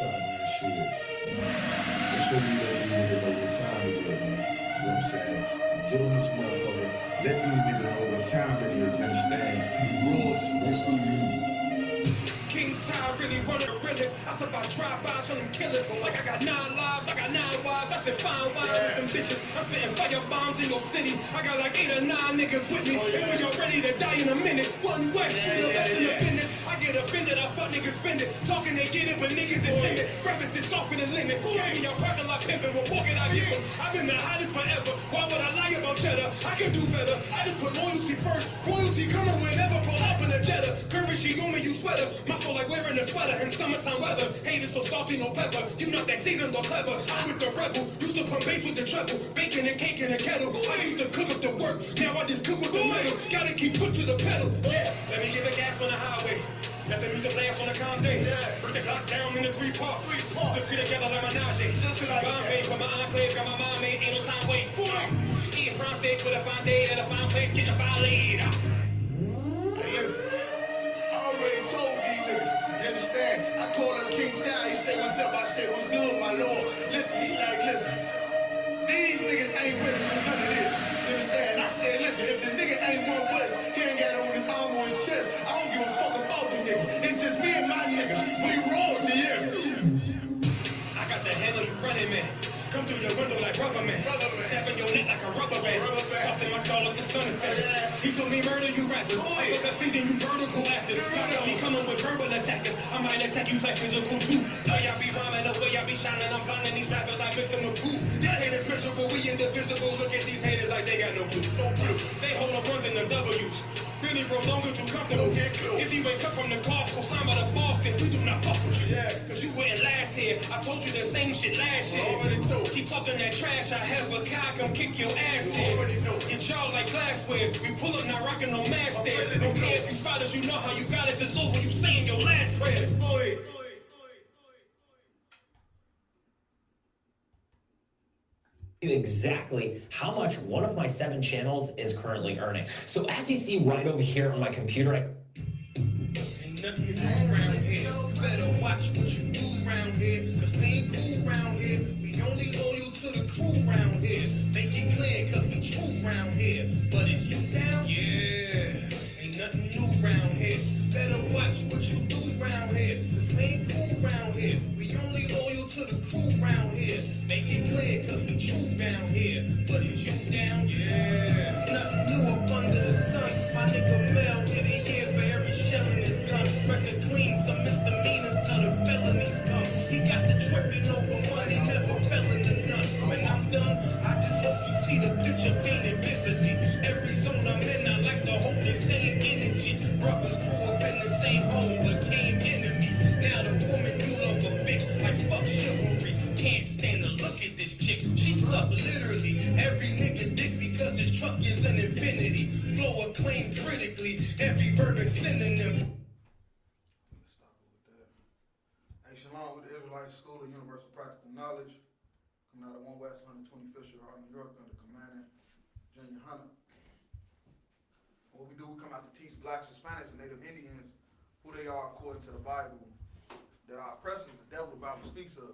time, man, shit. Make sure you let these niggas know what time it is, man. You know what I'm saying? Get on this motherfucker. Let these niggas know what time it is, you understand? You broads, let's do you. King Ty really one of the realest. I survived drive-bys from them killers. Like I got 9 lives, I got 9 wives. I said fine wine with them bitches. I'm spitting fire bombs in your city. I got like 8 or 9 niggas with me. And when you're ready to die in a minute, one West, we the best in the business. I get offended, I fuck niggas spend it. Talking they get it, but niggas is timid. Rapping is off in the limit. Catch me out parking lot pimping, we're walking out here. I've been the hottest forever. Why would I lie about cheddar? I can do better. I just put loyalty first. Royalty coming whenever, pull off in the Jetta. Currency on me, you sweater. My fault like wearing a sweater in summertime weather. Haters so salty, no pepper. You not that seasoned or clever. I'm with the rebel. Used to pump bass with the treble. Bacon and cake in a kettle. I used to cook up the work. Now I just cook with the metal. Gotta keep foot to the pedal. Yeah, let me get the gas on the highway. Let the music play up on the Conde. Break the clock down in the 3 parts. Look together like menage. Bombay for my enclave. Got my mom made. Ain't no time waste. Eating prime steak with a fine day at a fine place. Getting a fine lead. Hey, listen. I already told these niggas. You understand? I called him King Ty. He said, what's up? I said, what's good, my lord? Listen, he like, listen. These niggas ain't ready for none of this. You understand? I said, listen, if the nigga ain't one West, he ain't got on his arm on his chest. I don't give a fuck about the nigga. It's just me and my niggas. We royalty here. I got the handle you running, man. Come through your window like rubber man. Snapping your neck like a rubber band. Talked in my car up the sunset. He told me murder you rappers. Because thinking you vertical actors. Got me coming with verbal attackers. I might attack you type physical too. How y'all be rhyming the way y'all be shining. I'm finding these rappers like Mr. McCool. These haters miserable, we indivisible. Look at these haters like they got no clue. They hold up runs in the W's. Really roll longer, too comfortable. If you ain't cut from the golf course, I'm out of Boston. We do not fuck with you. Cause you wouldn't last here. I told you the same shit last year. Keep talking that trash. I have a cock, come kick your ass here. Your jaw like glassware. We pull up, not rocking no mask there. Don't care if you spot us, you know how you got us. It's over, you saying your last prayer. Exactly how much one of my 7 channels is currently earning. So as you see right over here on my computer, Ain't nothing new around here. Better watch what you do around here. Cause we ain't cool around here. We only loyal to the crew around here. Make it clear cause we true around here. But is you down? Yeah. Ain't nothing new around here. Better watch what you do around here. Cause we ain't cool around here. We only loyal to the crew around here. Make it clear cause we true down here. But is you down? Yeah. It's nothing new up under the sun. My nigga Mel get a year for every shell in his gun. Record clean, some misdemeanors till the felonies come. He got the tripping over money, never fell into none. When I'm done, I just hope you see the picture painted vividly. Every zone I'm in, I like to hold the same energy. Brothers grew up in the same home, became enemies. Now the woman you love a bitch, like fuck chivalry. Can't stand to look at this chick, she suck literally. Every nigga dick because his truck is an infinity. Flow acclaimed critically, every verb is synonym. Stop it with that. Hey, Shalom with the Israelite School of Universal Practical Knowledge. Coming out of 1 West 125th Street, Harlem, New York, under commandant GEN.YAHANNA. What we do, we come out to teach blacks, Hispanics, and Native Indians who they are according to the Bible. That our oppressors, the devil, the Bible speaks of.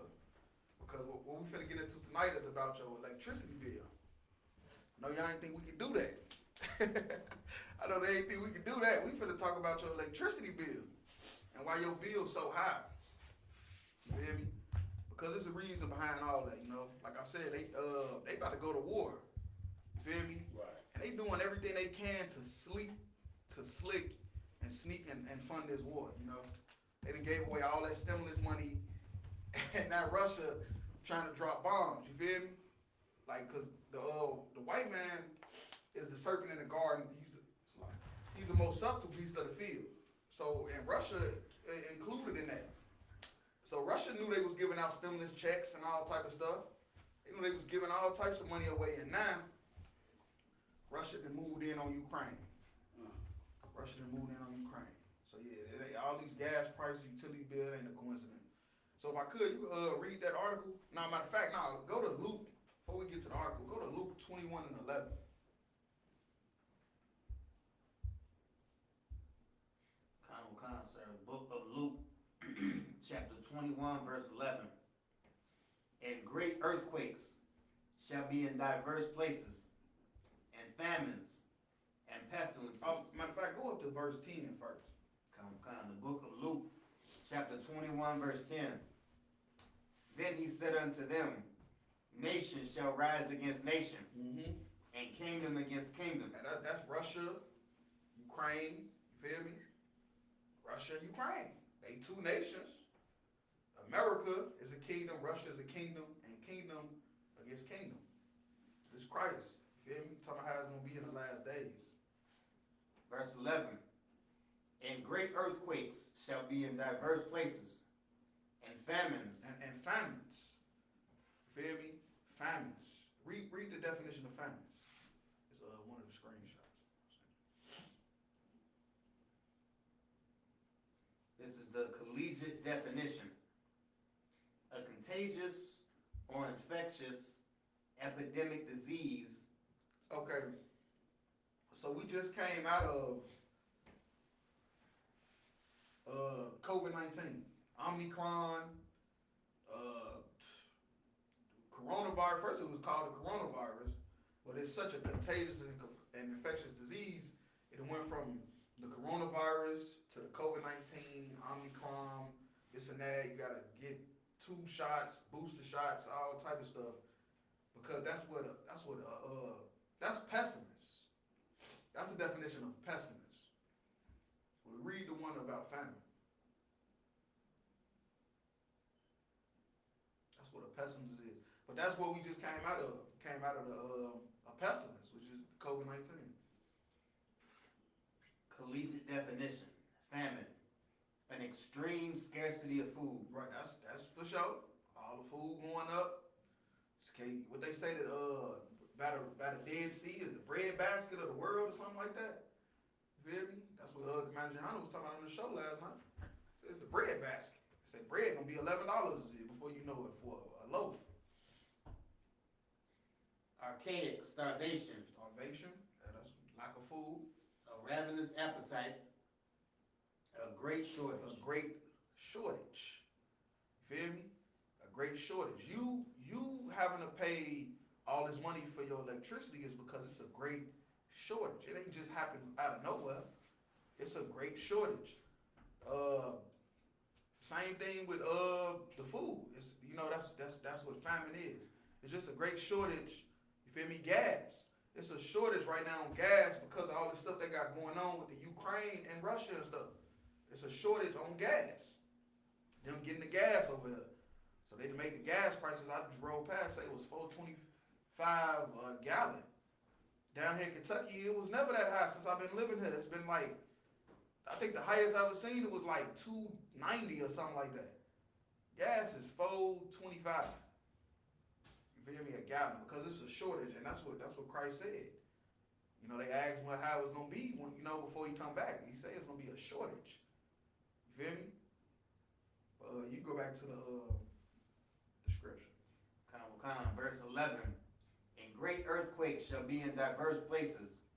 Because what we finna get into tonight is about your electricity bill. I know y'all ain't think we could do that. I know they ain't think we could do that. We finna talk about your electricity bill and why your bill's so high. You hear me? Because there's a reason behind all that, you know. Like I said, they about to go to war. You feel me? Right. And they doing everything they can to slick, and sneak and fund this war, you know. They done gave away all that stimulus money, and now Russia trying to drop bombs, you feel me? Like, cause the white man is the serpent in the garden. He's the most subtle beast of the field. So, and Russia included in that. So Russia knew they was giving out stimulus checks and all type of stuff. They knew they was giving all types of money away, and now Russia done moved in on Ukraine. So yeah, all these gas prices, utility bill, ain't a coincidence. So if I could, you could read that article. Now, matter of fact, go to Luke, before we get to the article, go to Luke 21 and 11. Sir, book of Luke, chapter 21, verse 11. And great earthquakes shall be in diverse places, and famines and pestilences. Matter of fact, go up to verse 10 first. Come, the book of Luke, chapter 21, verse 10. Then he said unto them, nation shall rise against nation, and kingdom against kingdom. And that's Russia, Ukraine, you feel me? Russia and Ukraine. They two nations. America is a kingdom, Russia is a kingdom, and kingdom against kingdom. It's Christ. You feel me? Talking about how it's going to be in the last days. Verse 11. And great earthquakes shall be in diverse places, and famines. And famines. You feel me? Famines. Read the definition of famines. It's one of the screenshots. This is the collegiate definition. A contagious or infectious epidemic disease. Okay. So we just came out of COVID-19, Omicron, coronavirus. First it was called the coronavirus, but it's such a contagious and infectious disease. It went from the coronavirus to the COVID-19, Omicron, this and that. You gotta get 2 shots, booster shots, all type of stuff, because that's pestilence. That's the definition of pestilence. We read the one about famine. That's what a pestilence is. But that's what we just came out of. Came out of a pestilence, which is COVID-19. Collegiate definition. Famine. An extreme scarcity of food. Right, that's for sure. All the food going up. Okay, what they say that by the Dead Sea is the bread basket of the world or something like that. You feel me? That's what Commander GEN.YAHANNA was talking about on the show last night. It's the bread basket. They say bread gonna be $11 before you know it for a loaf. Archaic starvation. Starvation, that's lack of food. A ravenous appetite. A great shortage. A great shortage. You feel me? A great shortage. You having to pay all this money for your electricity is because it's a great shortage. It ain't just happen out of nowhere. It's a great shortage. Same thing with the food. It's that's what famine is. It's just a great shortage. You feel me? Gas. It's a shortage right now on gas because of all the stuff they got going on with the Ukraine and Russia and stuff. It's a shortage on gas. Them getting the gas over here. So they made the gas prices, I just rolled past, say it was $4.25 a gallon. Down here in Kentucky, it was never that high since I've been living here. It's been like, I think the highest I've ever seen, it was like $2.90 or something like that. Gas is $4.25. You feel me? A gallon, because it's a shortage, and that's what Christ said. You know, they asked how it was gonna be when, before he come back. He said it's gonna be a shortage. You feel me? You go back to the description. Verse 11. And great earthquakes shall be in diverse places,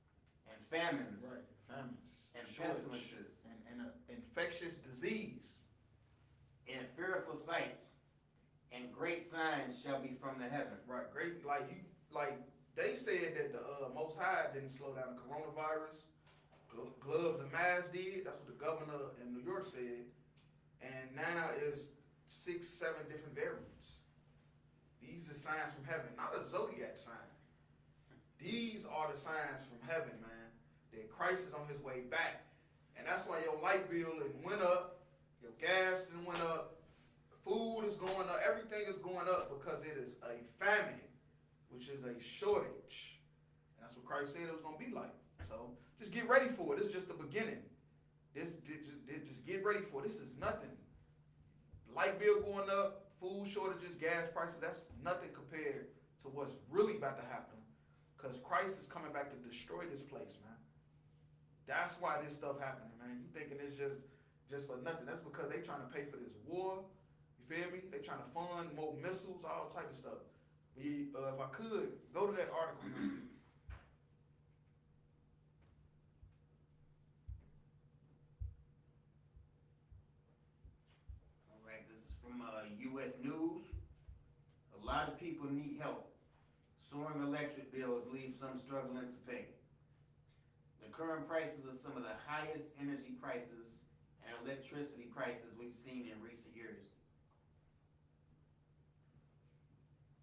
and famines. Right, famines. And shortage, pestilences. And an infectious disease. And fearful sights, and great signs shall be from the heaven. Right, great. Like they said that the Most High didn't slow down the coronavirus. Gloves and masks did. That's what the governor in New York said. And now it's 6, 7 different variants. These are signs from heaven, not a zodiac sign. These are the signs from heaven, man. That Christ is on his way back. And that's why your light bill went up, your gas went up, food is going up, everything is going up because it is a famine, which is a shortage. And that's what Christ said it was going to be like. So just get ready for it. This is just the beginning. Just get ready for it. This is nothing. Light bill going up, food shortages, gas prices, that's nothing compared to what's really about to happen. Because Christ is coming back to destroy this place, man. That's why this stuff happening, man. You thinking it's just for nothing. That's because they trying to pay for this war. You feel me? They trying to fund more missiles, all type of stuff. If I could, go to that article. from U.S. News. A lot of people need help. Soaring electric bills leave some struggling to pay. The current prices are some of the highest energy prices and electricity prices we've seen in recent years.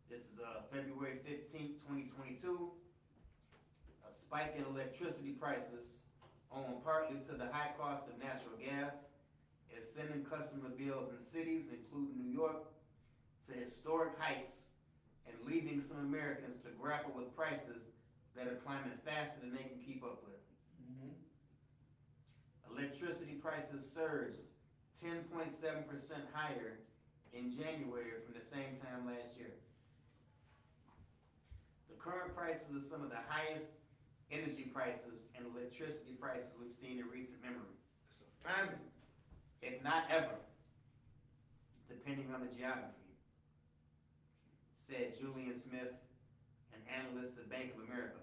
This is February 15th, 2022. A spike in electricity prices, owing partly to the high cost of natural gas, is sending customer bills in cities, including New York, to historic heights and leaving some Americans to grapple with prices that are climbing faster than they can keep up with. Electricity prices surged 10.7% higher in January from the same time last year. The current prices are some of the highest energy prices and electricity prices we've seen in recent memory. It's a famine. If not ever, depending on the geography, said Julian Smith, an analyst at Bank of America,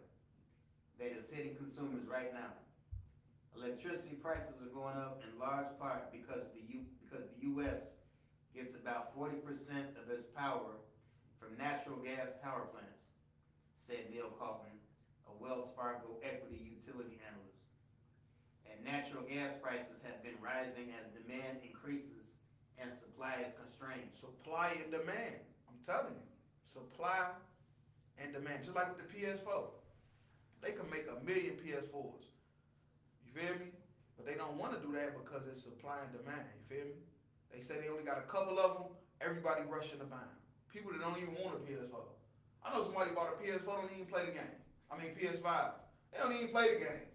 that is hitting consumers right now. Electricity prices are going up in large part because the U.S. gets about 40% of its power from natural gas power plants, said Neil Kaufman, a Wells Fargo equity utility analyst. And natural gas prices have been rising as demand increases and supply is constrained. Supply and demand. I'm telling you. Supply and demand. Just like with the PS4. They can make 1 million PS4s. You feel me? But they don't want to do that because it's supply and demand. You feel me? They say they only got a couple of them. Everybody rushing to buy them. People that don't even want a PS4. I know somebody bought a PS4, don't even play the game. I mean PS5. They don't even play the game.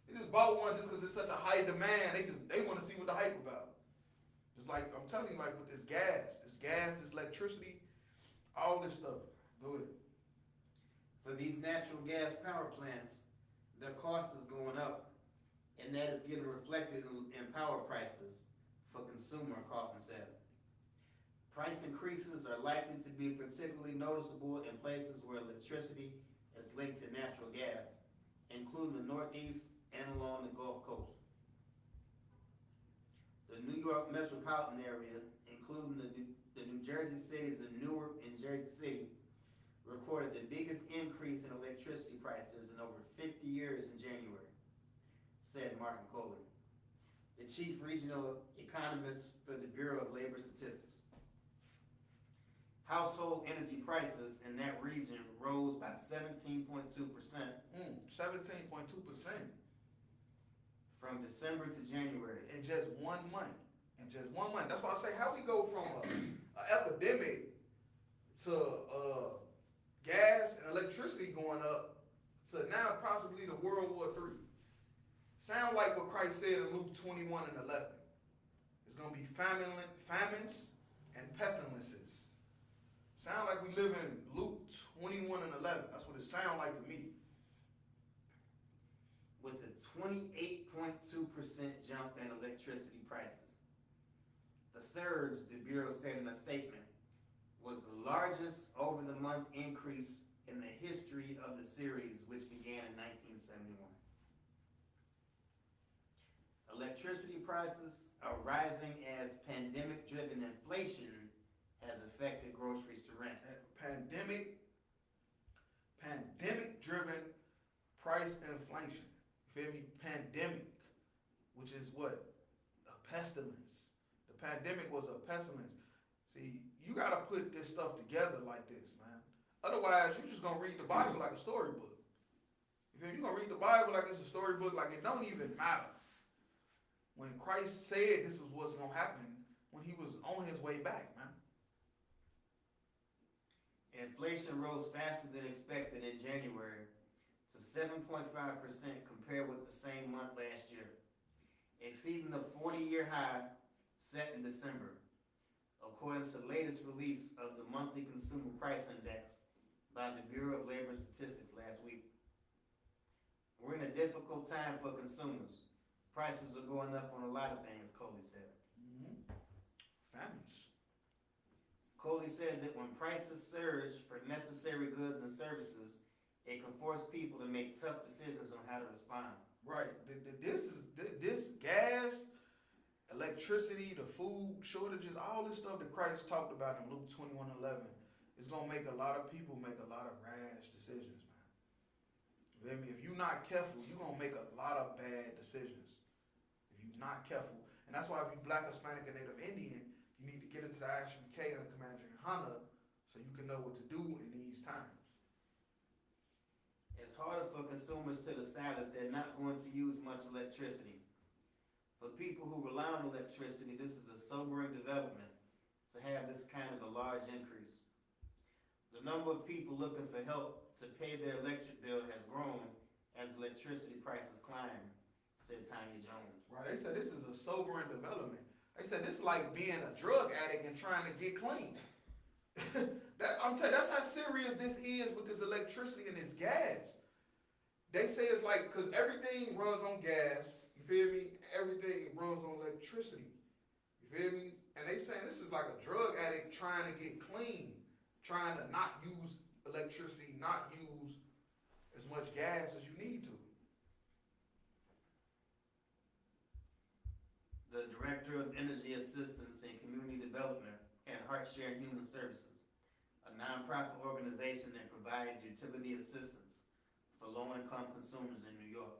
They just bought one just because it's such a high demand. They want to see what the hype about. Just like I'm telling you, like with this gas, this electricity, all this stuff. Go ahead. For these natural gas power plants, their cost is going up, and that is getting reflected in power prices for consumer, Kaufman said. Price increases are likely to be particularly noticeable in places where electricity is linked to natural gas, including the Northeast and along the Gulf Coast. The New York metropolitan area, including the New Jersey cities of Newark and Jersey City, recorded the biggest increase in electricity prices in over 50 years in January, said Martin Coley, the chief regional economist for the Bureau of Labor Statistics. Household energy prices in that region rose by 17.2%. 17.2%. From December to January. In just 1 month. In just 1 month. That's why I say how we go from an epidemic to gas and electricity going up to now possibly the World War III. Sound like what Christ said in Luke 21 and 11. It's going to be famines and pestilences. Sound like we live in Luke 21 and 11. That's what it sound like to me. With a 28.2% jump in electricity prices. The surge, the Bureau said in a statement, was the largest over-the-month increase in the history of the series, which began in 1971. Electricity prices are rising as pandemic-driven inflation has affected groceries to rent. Pandemic-driven price inflation. You feel me? Pandemic, which is what? A pestilence. The pandemic was a pestilence. See, you gotta put this stuff together like this, man. Otherwise, you're just gonna read the Bible like a storybook. If you're gonna read the Bible like it's a storybook, like it don't even matter. When Christ said this is what's gonna happen, when he was on his way back, man. Inflation rose faster than expected in January to 7.5% compared with the same month last year, exceeding the 40-year high set in December, according to the latest release of the monthly consumer price index by the Bureau of Labor Statistics last week. We're in a difficult time for consumers. Prices are going up on a lot of things, Coley said. Famines. Coley said that when prices surge for necessary goods and services, it can force people to make tough decisions on how to respond. Right. This gas, electricity, the food shortages, all this stuff that Christ talked about in Luke 21:11 is gonna make a lot of people make a lot of rash decisions, man. You feel me? If you're not careful, you're gonna make a lot of bad decisions. If you're not careful. And that's why if you Black, Hispanic, and Native Indian, you need to get into the I.S.U.P.K and the Command GEN.YAHANNA so you can know what to do in these times. It's harder for consumers to decide that they're not going to use much electricity. For people who rely on electricity, this is a sobering development to have this kind of a large increase. The number of people looking for help to pay their electric bill has grown as electricity prices climb, said Tanya Jones. Right, they said this is a sobering development. They said this is like being a drug addict and trying to get clean. I'm telling you, that's how serious this is with this electricity and this gas. They say it's like, because everything runs on gas, you feel me? Everything runs on electricity, you feel me? And they saying this is like a drug addict trying to get clean, trying to not use electricity, not use as much gas as you need to. The Director of Energy Assistance and Community Development at HeartShare Human Services, a nonprofit organization that provides utility assistance for low-income consumers in New York.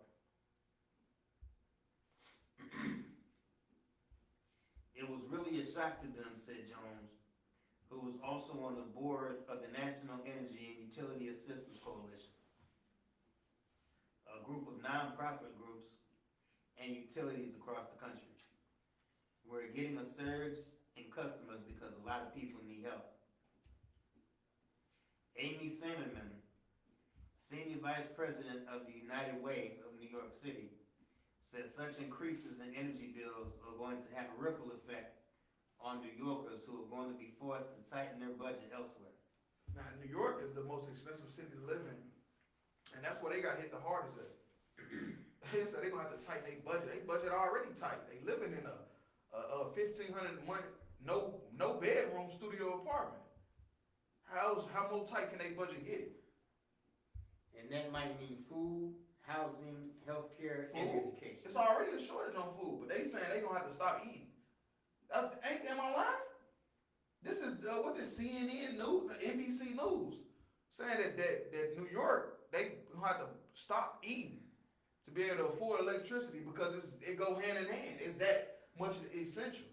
It was really a shock to them, said Jones, who was also on the board of the National Energy and Utility Assistance Coalition, a group of nonprofit groups and utilities across the country. We're getting a surge in customers because a lot of people need help. Amy Sanderman, Senior Vice President of the United Way of New York City, said such increases in energy bills are going to have a ripple effect on New Yorkers who are going to be forced to tighten their budget elsewhere. Now, New York is the most expensive city to live in, and that's where they got hit the hardest at. They said they're gonna have to tighten their budget. Their budget already tight. They living in a $1,500 a month, no bedroom studio apartment. How more tight can they budget get? And that might mean food, housing, healthcare, and education. It's already a shortage on food, but they saying they gonna have to stop eating. Am I lying? This is what the CNN News, NBC News, saying that New York, they gonna have to stop eating to be able to afford electricity because it go hand in hand. It's that much essential.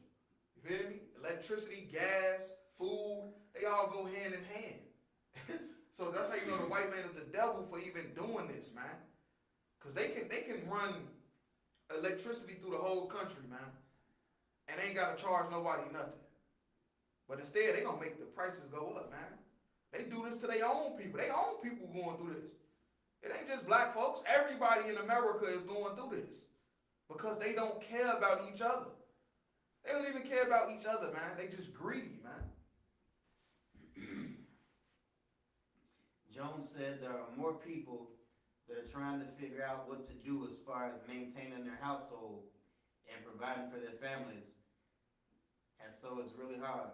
You feel me? Electricity, gas, food, they all go hand in hand. So that's how you know the white man is the devil for even doing this, man. Because they can run electricity through the whole country, man, and they ain't got to charge nobody nothing. But instead, they going to make the prices go up, man. They do this to their own people. Their own people going through this. It ain't just black folks. Everybody in America is going through this because they don't care about each other. They don't even care about each other, man. They just greedy, man. Jones said there are more people that are trying to figure out what to do as far as maintaining their household and providing for their families. And so it's really hard.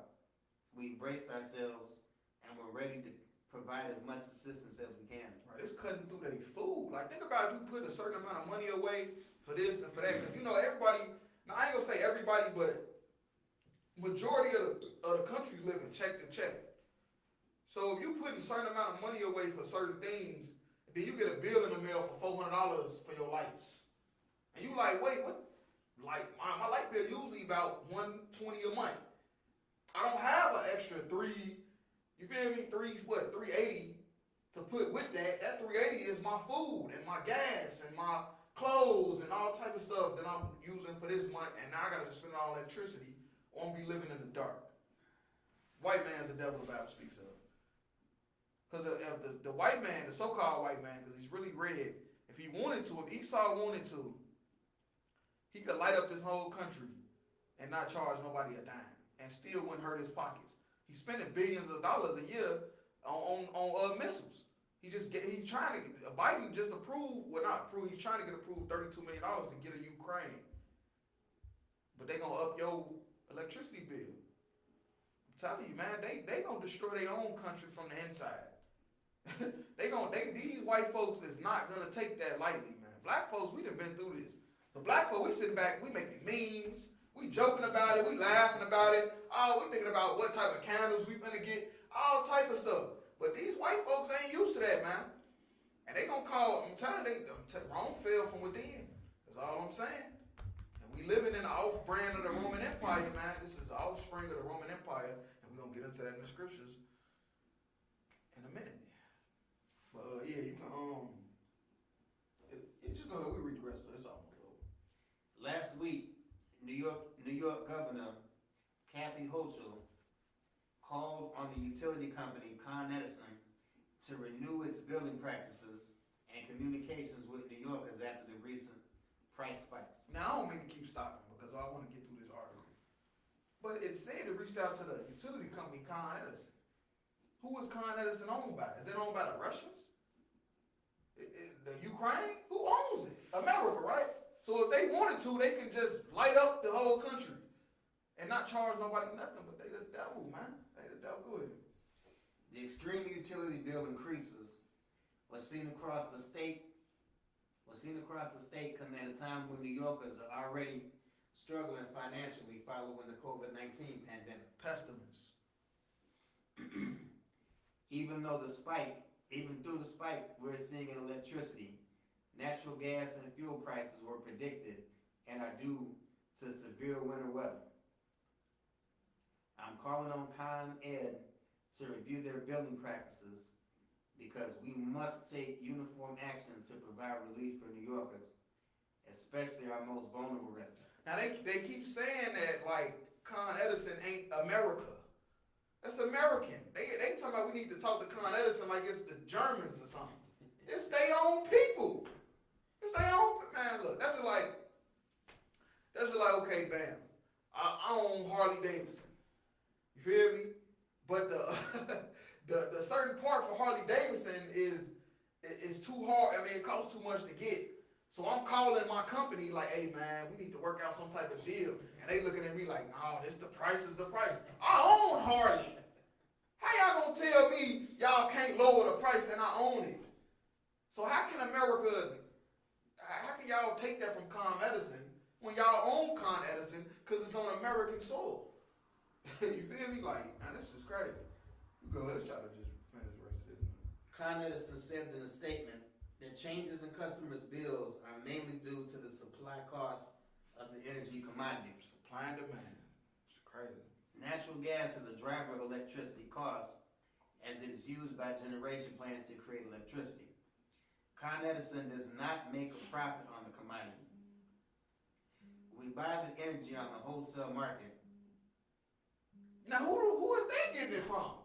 We braced ourselves and we're ready to provide as much assistance as we can. Right, it's cutting through their food. Like, think about you put a certain amount of money away for this and for that. Because, you know, everybody, now I ain't going to say everybody, but majority of the country living check to check. So if you put a certain amount of money away for certain things, then you get a bill in the mail for $400 for your lights. And you like, wait, what? Like, my light bill usually about $120 a month. I don't have an extra you feel me? $380 to put with that. That $380 is my food and my gas and my clothes and all type of stuff that I'm using for this month. And now I got to spend all electricity or I'm be living in the dark. White man's the devil the Bible speaks of. Because the white man, the so-called white man, because he's really red, if he wanted to, if Esau wanted to, he could light up this whole country and not charge nobody a dime and still wouldn't hurt his pockets. He's spending billions of dollars a year on missiles. He's trying to get, Biden just approved, well not approved, he's trying to get approved $32 million to get a Ukraine. But they going to up your electricity bill. I'm telling you, man, they going to destroy their own country from the inside. These white folks is not gonna take that lightly, man. Black folks, we done been through this. So black folks, we sitting back, we making memes, We joking about it, we laughing about it. Oh, we thinking about what type of candles we finna get, all type of stuff. But these white folks ain't used to that, man. And they gonna call, I'm telling you, Rome fell from within. That's all I'm saying. And we living in the off-brand of the Roman Empire, man. This is the offspring of the Roman Empire. And we're gonna get into that in the scriptures in a minute. But yeah, you can, just go ahead, we read the rest of it. It's almost over. Last week, New York Governor Kathy Hochul called on the utility company Con Edison to renew its billing practices and communications with New Yorkers after the recent price spikes. Now, I don't mean to keep stopping because I want to get through this article. But it said it reached out to the utility company Con Edison. Who is Con Edison owned by? Is it owned by the Russians? The Ukraine? Who owns it? America, right? So if they wanted to, they can just light up the whole country and not charge nobody nothing, but they the devil, man. They the devil. Go ahead. The extreme utility bill increases was seen across the state coming at a time when New Yorkers are already struggling financially following the COVID-19 pandemic. Pestilence. Even through the spike we're seeing in electricity, natural gas and fuel prices were predicted and are due to severe winter weather. I'm calling on Con Ed to review their billing practices because we must take uniform action to provide relief for New Yorkers, especially our most vulnerable residents. Now they keep saying that like Con Edison ain't America. That's American. They talking about we need to talk to Con Edison like it's the Germans or something. It's their own people. It's their own, man, look, that's just like, okay, bam, I own Harley Davidson. You feel me? But the certain part for Harley Davidson is too hard. I mean, it costs too much to get. So I'm calling my company like, hey man, we need to work out some type of deal. And they looking at me like, no, this the price is the price. I own Harley. How y'all gonna tell me y'all can't lower the price and I own it? So how can y'all take that from Con Edison when y'all own Con Edison because it's on American soil? You feel me? Like, man, this is crazy. You go ahead and try to just finish the rest of this. Con Edison said in a statement that changes in customers' bills are mainly due to the supply cost of the energy commodity. Supply and demand. It's crazy. Natural gas is a driver of electricity costs as it is used by generation plants to create electricity. Con Edison does not make a profit on the commodity. We buy the energy on the wholesale market. Now, who is they getting it from?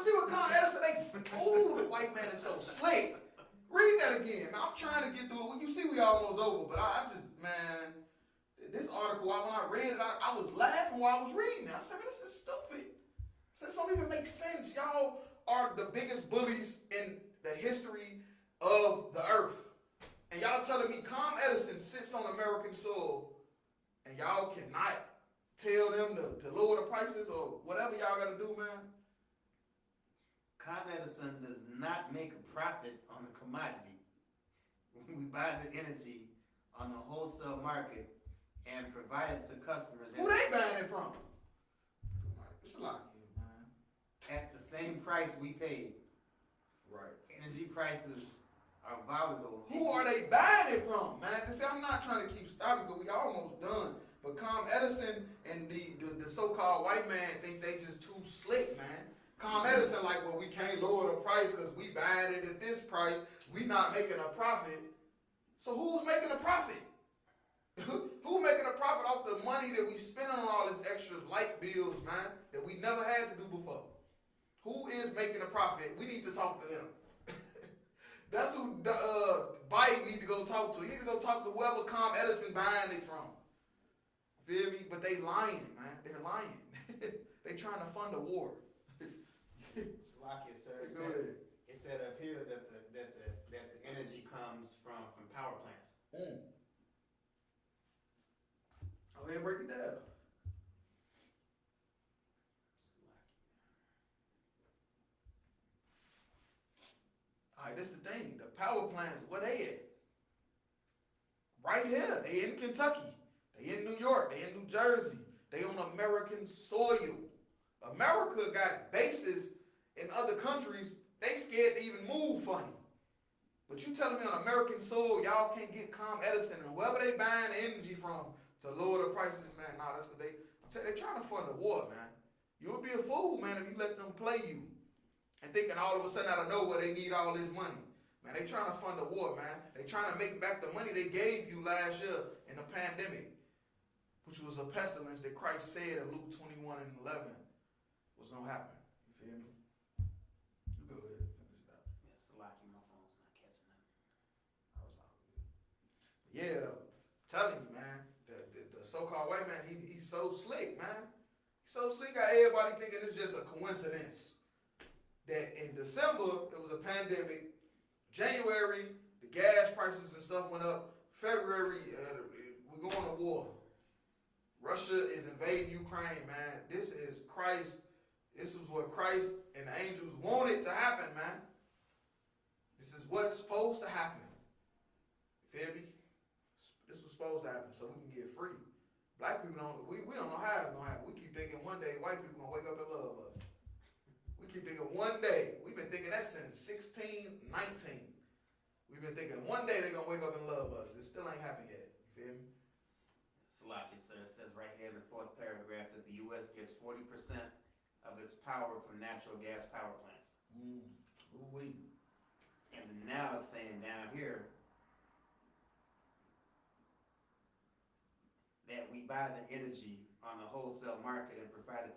See what Con Edison, ooh, the white man is so slick. Read that again, man. I'm trying to get through it. You see we almost over, but I just, man, this article, when I read it, I was laughing while I was reading it. I said, man, this is stupid. I said, this don't even make sense. Y'all are the biggest bullies in the history of the earth. And y'all telling me Con Edison sits on American soil and y'all cannot tell them to lower the prices or whatever y'all got to do, man? Con Edison does not make a profit on the commodity. We buy the energy on the wholesale market and provide it to customers. Who they buying it from? It's a lot here, man. At the same price we paid. Right. Energy prices are volatile. Who are they buying it from, man? See, I'm not trying to keep stopping because we almost done. But Con Edison and the so-called white man think they just too slick, man. Con Edison like, well, we can't lower the price because we buying it at this price. We not making a profit. So who's making a profit? Who making a profit off the money that we spend on all this extra light bills, man, that we never had to do before? Who is making a profit? We need to talk to them. That's who Biden need to go talk to. He need to go talk to whoever Con Edison buying it from. Feel me? But they lying, man. They're lying. They trying to fund a war. Slovakia, sir. It said up here that the energy comes from power plants. Go ahead and break it down. All right, this is the thing. The power plants, where they at? Right here. They in Kentucky. They They in New York, they in New Jersey, they on American soil. America got bases in other countries, they scared to even move funny. But you telling me on American soil, y'all can't get Com Edison and whoever they buying the energy from to lower the prices, man. Nah, that's because they're trying to fund the war, man. You would be a fool, man, if you let them play you. And thinking all of a sudden out of nowhere they need all this money. Man, they trying to fund the war, man. They trying to make back the money they gave you last year in the pandemic, which was a pestilence that Christ said in Luke 21 and 11 was going to happen. You feel me? You go ahead. Finish it out. Yeah, it's lucky my phone's not catching up. I was all good. Yeah, though, I'm telling you, man, the so-called white man, he's so slick, man. He's so slick, got everybody thinking it's just a coincidence that in December, it was a pandemic. January, the gas prices and stuff went up. February, we're going to war. Russia is invading Ukraine, man. This is Christ. This is what Christ and the angels wanted to happen, man. This is what's supposed to happen. You feel me? This was supposed to happen so we can get free. Black people we don't know how it's going to happen. We keep thinking one day white people going to wake up and love us. We keep thinking one day. We've been thinking that since 1619. We've been thinking one day they're going to wake up and love us. It still ain't happened yet. You feel me? Salaki, sir, it says right here in the 4th paragraph that the U.S. gets 40% of its power from natural gas power plants. Ooh-wee. And now it's saying down here that we buy the energy on the wholesale market and provide it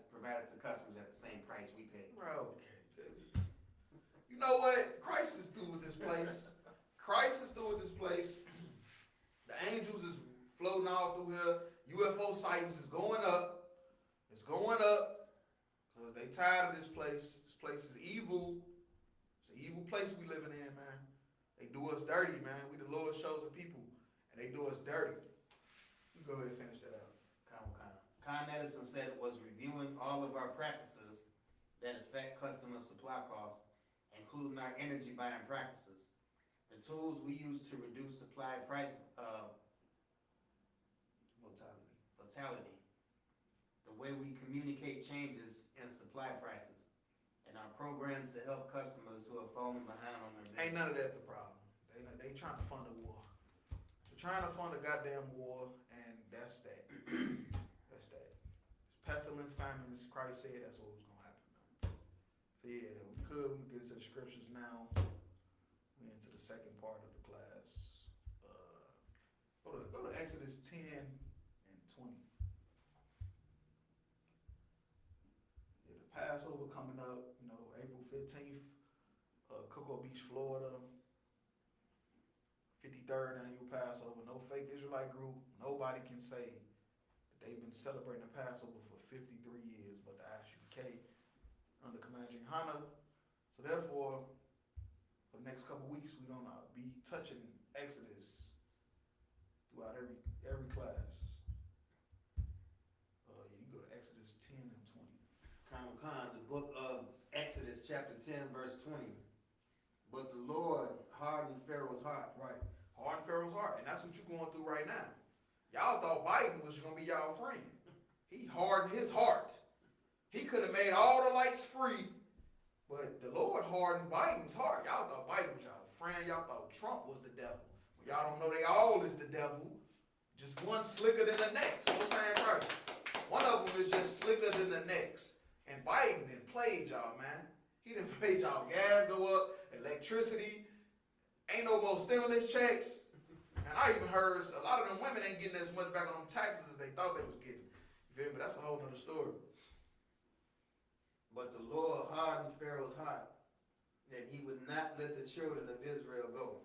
to customers at the same price we pay. Bro, okay, baby. You know what? Christ is through with this place. Christ is through with this place. The angels is floating all through here. UFO sightings is going up. It's going up because they tired of this place. This place is evil. It's an evil place we living in, man. They do us dirty, man. We the Lord's chosen people, and they do us dirty. You go ahead and finish that out. Con Edison said it was reviewing all of our practices that affect customer supply costs, including our energy buying practices. The tools we use to reduce supply price mortality, the way we communicate changes in supply prices, and our programs to help customers who have fallen behind on their bills. Ain't none of that the problem. They trying to fund the war. They're trying to fund a goddamn war, and that's that. That's that. Pestilence, famines, Christ said that's what was going to happen, man. So yeah, we can get into the scriptures now. We're into the second part of the class. Go to Exodus 10 and 20. Yeah, the Passover coming up, April 15th, Cocoa Beach, Florida. 53rd annual Passover. No fake Israelite group. Nobody can say that they've been celebrating the Passover for 53 years, but the I.S.U.P.K under Commander GEN.YAHANNA. So therefore, for the next couple weeks, we're gonna be touching Exodus throughout every class. You can go to Exodus 10 and 20. The book of Exodus chapter 10 verse 20. But the Lord hardened Pharaoh's heart. Right. Hardened Pharaoh's heart. And that's what you're going through right now. Y'all thought Biden was going to be y'all friend. He hardened his heart. He could have made all the lights free, but the Lord hardened Biden's heart. Y'all thought Biden was y'all friend. Y'all thought Trump was the devil. Well, y'all don't know they all is the devil. Just one slicker than the next. What's saying Christ? One of them is just slicker than the next. And Biden done played y'all, man. He done played y'all gas go up, electricity, ain't no more stimulus checks. And I even heard a lot of them women ain't getting as much back on them taxes as they thought they was getting. You feel me? That's a whole nother story. But the Lord hardened Pharaoh's heart that he would not let the children of Israel go.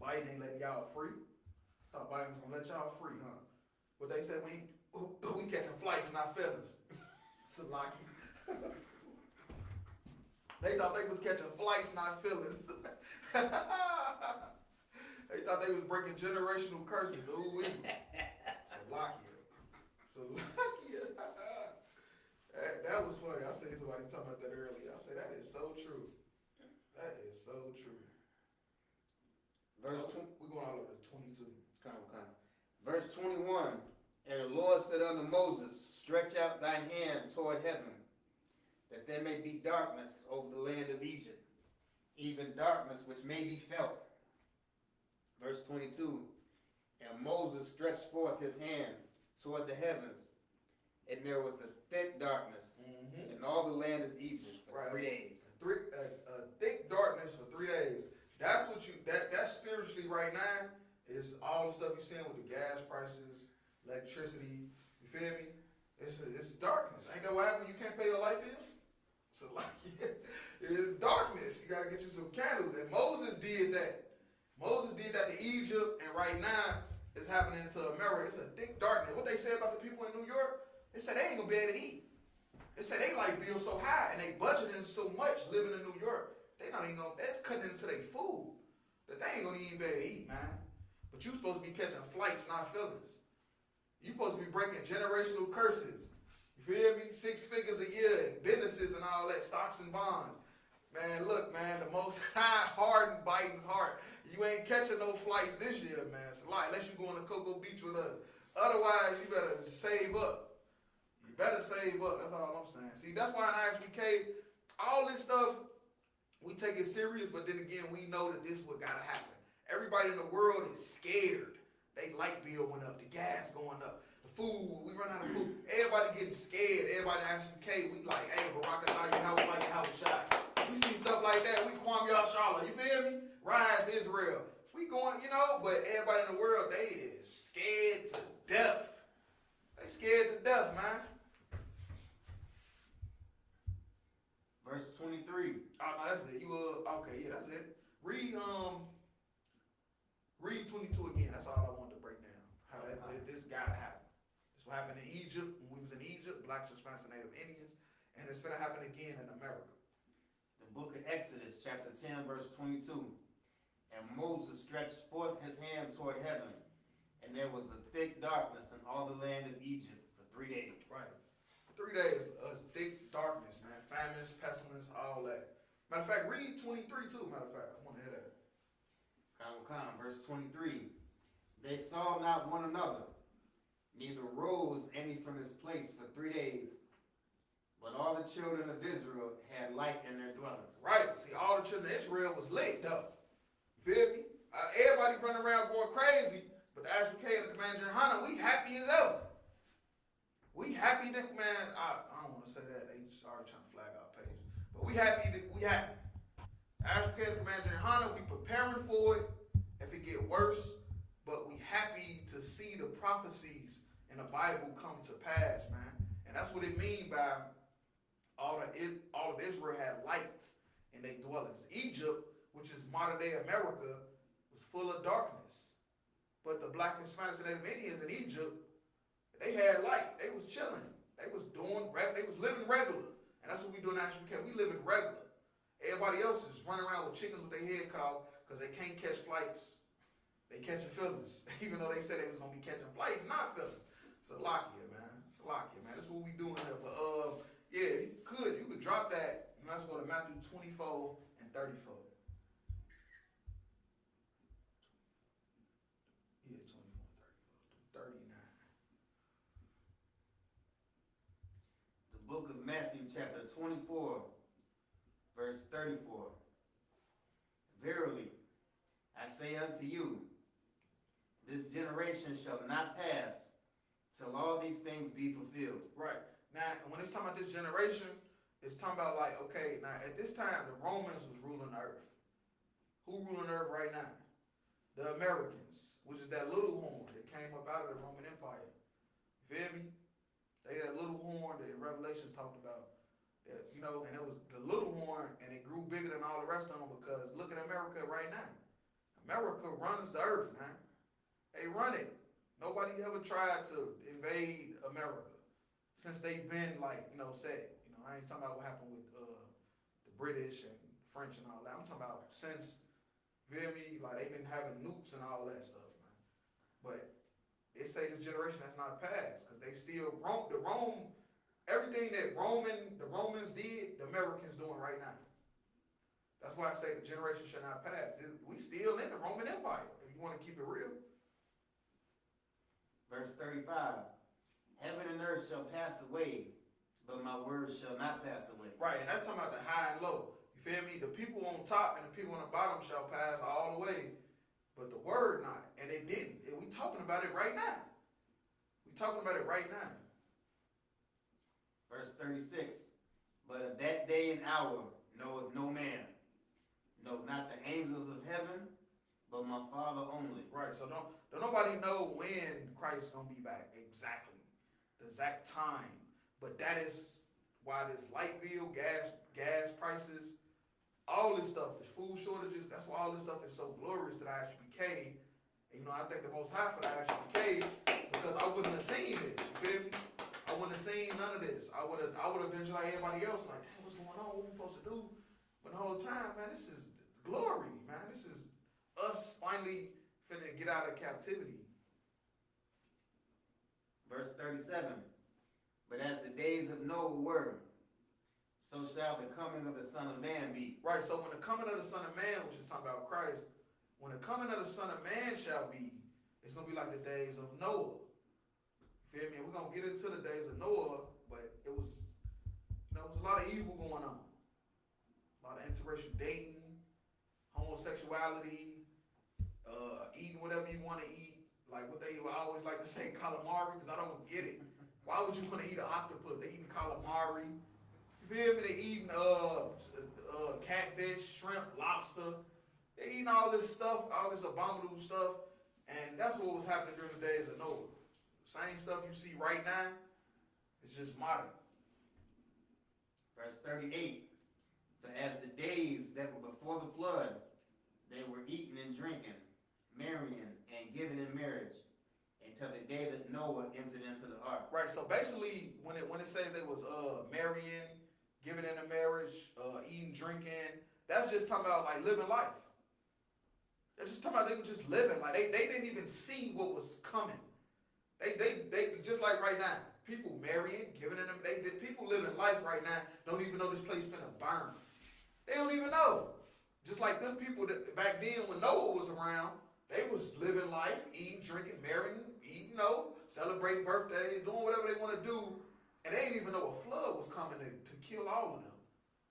Biden ain't letting y'all free. Thought Biden was gonna let y'all free, huh? But they said we catching flights in our feelings. Salaki. They thought they was catching flights, not feelings. They thought they was breaking generational curses. Ooh, we. Salakia. That was funny. I seen somebody talking about that earlier. I said, that is so true. That is so true. We're going all over to 22. Verse 21, and the Lord said unto Moses, stretch out thine hand toward heaven, that there may be darkness over the land of Egypt, even darkness which may be felt. Verse 22, and Moses stretched forth his hand toward the heavens, and there was a thick darkness in all the land of Egypt for 3 days. A thick darkness for 3 days. That's what that's spiritually right now is all the stuff you're seeing with the gas prices, electricity. You feel me? It's darkness. Ain't that what happens when you can't pay your light bill? So like, it's darkness. You gotta get you some candles. And Moses did that. Moses did that to Egypt, and right now it's happening to America. It's a thick darkness. What they say about the people in New York? They said they ain't gonna be able to eat. They said they light bill so high and they budgeting so much living in New York. They not even gonna. That's cutting into their food. That they ain't gonna even be able to eat, man. But you supposed to be catching flights, not feelings. You supposed to be breaking generational curses. You feel me? 6 figures a year in businesses and all that, stocks and bonds. Man, look, man, the most high hardened Biden's heart. You ain't catching no flights this year, man. It's a lie, unless you going to Cocoa Beach with us. Otherwise, you better save up. You better save up. That's all I'm saying. See, that's why in I.S.U.P.K, all this stuff, we take it serious, but then again, we know that this is what gotta happen. Everybody in the world is scared. They light bill went up, the gas going up, the food, we run out of food. Everybody getting scared. Everybody in I.S.U.P.K, we like, hey, Barak shot. We see stuff like that, we Kwam Yashala, you feel me? Rise Israel. We going, but everybody in the world, they is scared to death. They scared to death, man. Verse 23. Oh, no, that's it. Okay, yeah, that's it. Read 22 again. That's all I wanted to break down. How this gotta happen. This will happen in Egypt. When we was in Egypt, blacks, Hispanics, and Native Indians. And it's gonna happen again in America. The book of Exodus, chapter 10, verse 22. And Moses stretched forth his hand toward heaven, and there was a thick darkness in all the land of Egypt for 3 days. Right. 3 days of thick darkness, man. Famines, pestilence, all that. Matter of fact, read 23 too, matter of fact. I want to hear that. Verse 23. They saw not one another, neither rose any from his place for 3 days. But all the children of Israel had light in their dwellings. Right. See, all the children of Israel was lit up. Feel me? Everybody running around going crazy, but the I.S.U.P.K and the Commander GEN.YAHANNA, we happy as ever. We happy that, man, I don't want to say that. They already trying to flag our page. But we happy that we happy. I.S.U.P.K and the Commander GEN.YAHANNA, we preparing for it if it get worse, but we happy to see the prophecies in the Bible come to pass, man. And that's what it mean by all of Israel had light in their dwellings. Egypt, which is modern day America, was full of darkness. But the black, Hispanics, and Native Indians in Egypt, they had light. They was chilling. They was living regular. And that's what we do in I.S.U.P.K. We living regular. Everybody else is running around with chickens with their head cut off because they can't catch flights. They catching feelings. Even though they said they was going to be catching flights, not feelings. So lock here, man. It's lock here, man. That's what we doing here. But yeah, you could drop that. And let's go to Matthew 24 and 34. Yeah, 24 and 34. 39. The book of Matthew, chapter 24, verse 34. Verily, I say unto you, this generation shall not pass till all these things be fulfilled. Right. Now, when it's talking about this generation, it's talking about like, okay, now at this time, the Romans was ruling the earth. Who ruling the earth right now? The Americans, which is that little horn that came up out of the Roman Empire. You feel me? They that little horn that Revelations talked about. That, and it was the little horn, and it grew bigger than all the rest of them because look at America right now. America runs the earth, man. They run it. Nobody ever tried to invade America since they've been set. I ain't talking about what happened with the British and French and all that. I'm talking about since, feel me, like they've been having nukes and all that stuff, man. But they say this generation has not passed because they still everything that the Romans did, the Americans doing right now. That's why I say the generation should not pass. We still in the Roman Empire, if you want to keep it real. Verse 35. Heaven and earth shall pass away, but my words shall not pass away. Right, and that's talking about the high and low. You feel me? The people on top and the people on the bottom shall pass all the way, but the word not. And it didn't. And we talking about it right now. We talking about it right now. Verse 36. But of that day and hour knoweth no man, no, not the angels of heaven, but my Father only. Right, so don't nobody know when Christ is gonna be back exactly, the exact time. But that is why this light bill, gas prices, all this stuff, this food shortages, that's why all this stuff is so glorious to the I.S.U.P.K. And, you know, I thank the Most High for the I.S.U.P.K. because I wouldn't have seen this. You feel me? I wouldn't have seen none of this. I would have been just like everybody else, like, hey, what's going on? What we supposed to do? But the whole time, man, this is glory, man. This is us finally finna get out of captivity. Verse 37. But as the days of Noah were, so shall the coming of the Son of Man be. Right, so when the coming of the Son of Man, which is talking about Christ, when the coming of the Son of Man shall be, it's going to be like the days of Noah. You feel me? We're going to get into the days of Noah, but it was, you know, it was a lot of evil going on. A lot of interracial dating, homosexuality, eating whatever you want to eat. Like what they always like to say, calamari, because I don't get it. Why would you want to eat an octopus? They eating calamari. You feel me? They eating catfish, shrimp, lobster. They eating all this stuff, all this abominable stuff. And that's what was happening during the days of Noah. Same stuff you see right now, it's just modern. Verse 38. For as the days that were before the flood, they were eating and drinking, marrying and giving in marriage, until the day that Noah entered into the ark. Right, so basically, when it says they was marrying, giving in a marriage, eating, drinking, that's just talking about like living life. That's just talking about they were just living. Like they didn't even see what was coming. They just like right now, people marrying, giving in them, people living life right now don't even know this place finna burn. They don't even know. Just like them people that back then when Noah was around, they was living life, eating, drinking, marrying, eating, celebrating birthdays, doing whatever they want to do, and they didn't even know a flood was coming to kill all of them.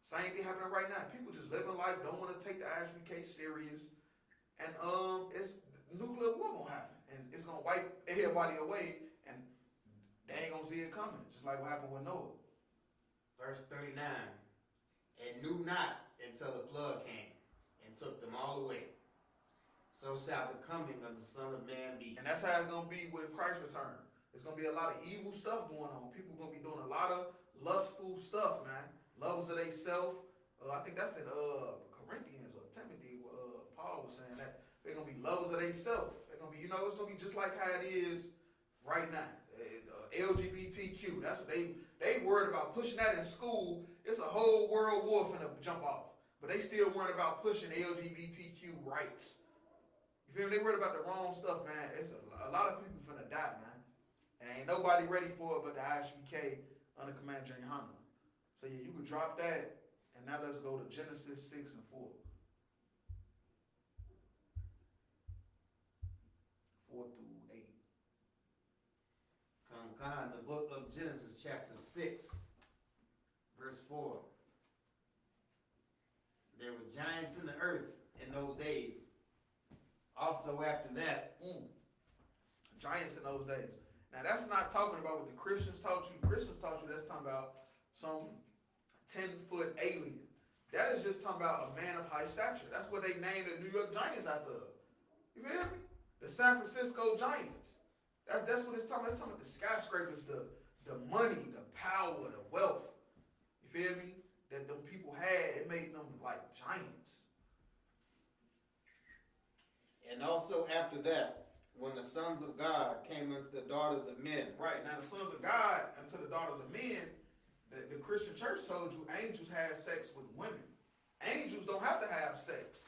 Same thing happening right now. People just living life, don't want to take the I.S.U.P.K. serious, and it's nuclear war gonna happen, and it's gonna wipe everybody away, and they ain't gonna see it coming, just like what happened with Noah. Verse 39. And knew not until the flood came and took them all away. So shall the coming of the Son of Man be. And that's how it's gonna be when Christ returns. There's gonna be a lot of evil stuff going on. People gonna be doing a lot of lustful stuff, man. Lovers of they self. I think that's in Corinthians or Timothy. Paul was saying that they're gonna be lovers of they self. They're gonna be, it's gonna be just like how it is right now. LGBTQ. That's what they worried about pushing that in school. It's a whole world war finna jump off. But they still worried about pushing LGBTQ rights. You feel me? They worried about the wrong stuff, man. It's a lot of people finna die, man. And ain't nobody ready for it but the I.S.U.P.K. under command of GEN.YAHANNA. So yeah, you could drop that, and now let's go to Genesis 6 and 4. 4 through 8. Come, the book of Genesis chapter 6, verse 4. There were giants in the earth in those days. Also after that. Giants in those days. Now that's not talking about what the Christians taught you. The Christians taught you that's talking about some 10-foot alien. That is just talking about a man of high stature. That's what they named the New York Giants after. You feel me? The San Francisco Giants. That's what it's talking about. It's talking about the skyscrapers, the money, the power, the wealth. You feel me? That them people had, it made them like giants. And also after that, when the sons of God came unto the daughters of men. Right, now the sons of God unto the daughters of men, the Christian church told you angels had sex with women. Angels don't have to have sex.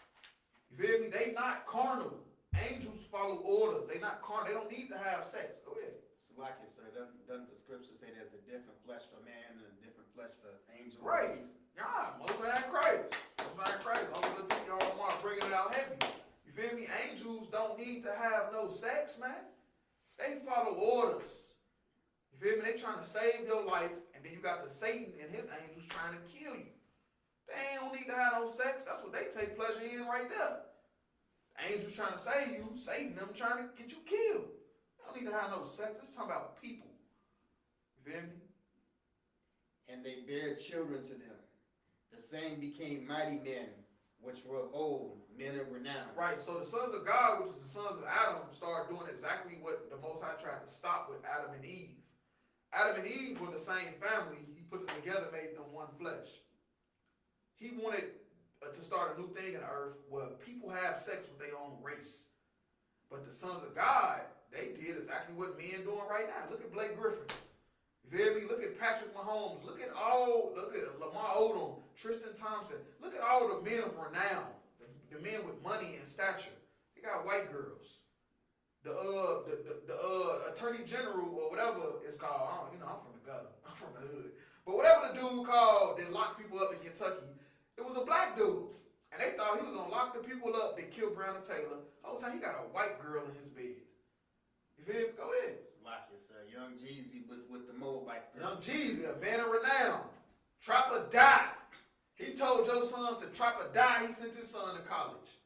You feel me? They not carnal. Angels follow orders. They not carnal. They don't need to have sex. Go ahead. Salaki, sir, doesn't the scripture say there's a different flesh for man and a different flesh for angel? Right. Yeah, Most High Christ. Most High Christ. Uncle y'all want to bring it out heavy. You feel me? Angels don't need to have no sex, man. They follow orders. You feel me? They trying to save your life, and then you got the Satan and his angels trying to kill you. They don't need to have no sex. That's what they take pleasure in right there. Angels trying to save you, Satan them trying to get you killed. They don't need to have no sex. Let's talk about people. You feel me? And they bare children to them. The same became mighty men, which were of old, men of renown. Right, so the sons of God, which is the sons of Adam, started doing exactly what the Most High tried to stop with Adam and Eve. Adam and Eve were the same family. He put them together, made them one flesh. He wanted to start a new thing in the earth where people have sex with their own race. But the sons of God, they did exactly what men doing right now. Look at Blake Griffin. You feel me? Look at Patrick Mahomes. Look at Lamar Odom, Tristan Thompson. Look at all the men of renown, the men with money and stature. They got white girls. The attorney general or whatever it's called. I'm from the gutter. I'm from the hood. But whatever the dude called that locked people up in Kentucky, it was a black dude. And they thought he was going to lock the people up that killed Breonna Taylor. The whole time he got a white girl in his bed. You feel me? Go ahead. Salakius, Young Jeezy with the Moabite girl. Young Jeezy, a man of renown. Trap or die. He told your sons to trap or die. He sent his son to college.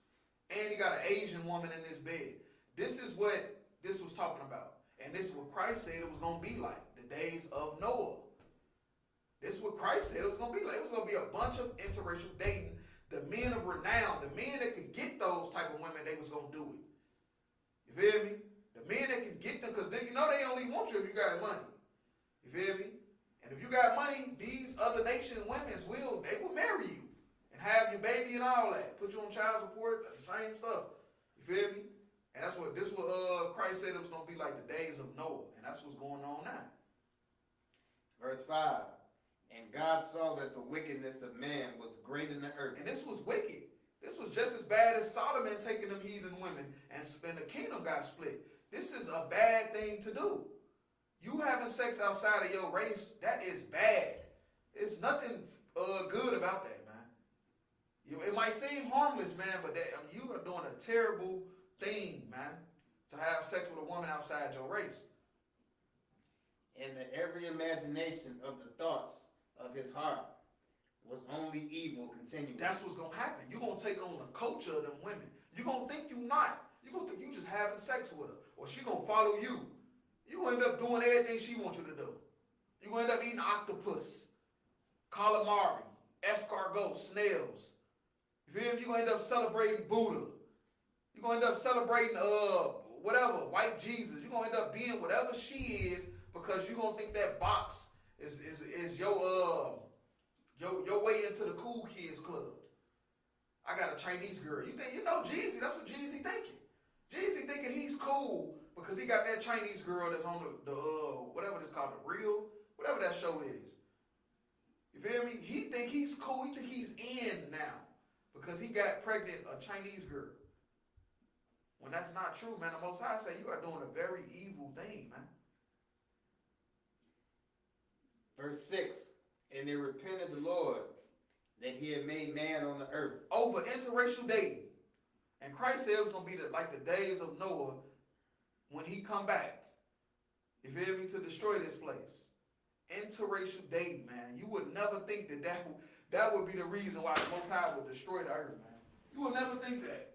And he got an Asian woman in his bed. This is what this was talking about. And this is what Christ said it was going to be like. The days of Noah. This is what Christ said it was going to be like. It was going to be a bunch of interracial dating. The men of renown, the men that could get those type of women, they was going to do it. You feel me? The men that can get them, because they only want you if you got money. You feel me? And if you got money, these other nation women they will marry you and have your baby and all that. Put you on child support, the same stuff. You feel me? And that's what Christ said it was going to be like the days of Noah. And that's what's going on now. Verse 5. And God saw that the wickedness of man was great in the earth. And this was wicked. This was just as bad as Solomon taking them heathen women and the kingdom got split. This is a bad thing to do. You having sex outside of your race, that is bad. It's nothing good about that, man. It might seem harmless, man, but you are doing a terrible thing, man, to have sex with a woman outside your race. And that every imagination of the thoughts of his heart was only evil continually. That's what's going to happen. You're going to take on the culture of them women. You're going to think you not. You're going to think you just having sex with her. Or she going to follow you. You're going to end up doing everything she wants you to do. You're going to end up eating octopus, calamari, escargot, snails. You feel me? You're going to end up celebrating Buddha. You're going to end up celebrating whatever, white Jesus. You're going to end up being whatever she is because you're going to think that box is your way into the cool kids club. I got a Chinese girl. You think you know Jeezy? That's what Jeezy thinking. Jeezy thinking he's cool because he got that Chinese girl that's on the whatever it's called, the Real, whatever that show is. You feel me? He think he's cool. He think he's in now because he got pregnant a Chinese girl. When that's not true, man. The Most High say you are doing a very evil thing, man. Verse 6. And they repented the Lord that he had made man on the earth. Over interracial dating. And Christ said it was going to be like the days of Noah when he come back. You feel me? To destroy this place. Interracial dating, man. You would never think that would be the reason why the Most High would destroy the earth, man. You would never think that.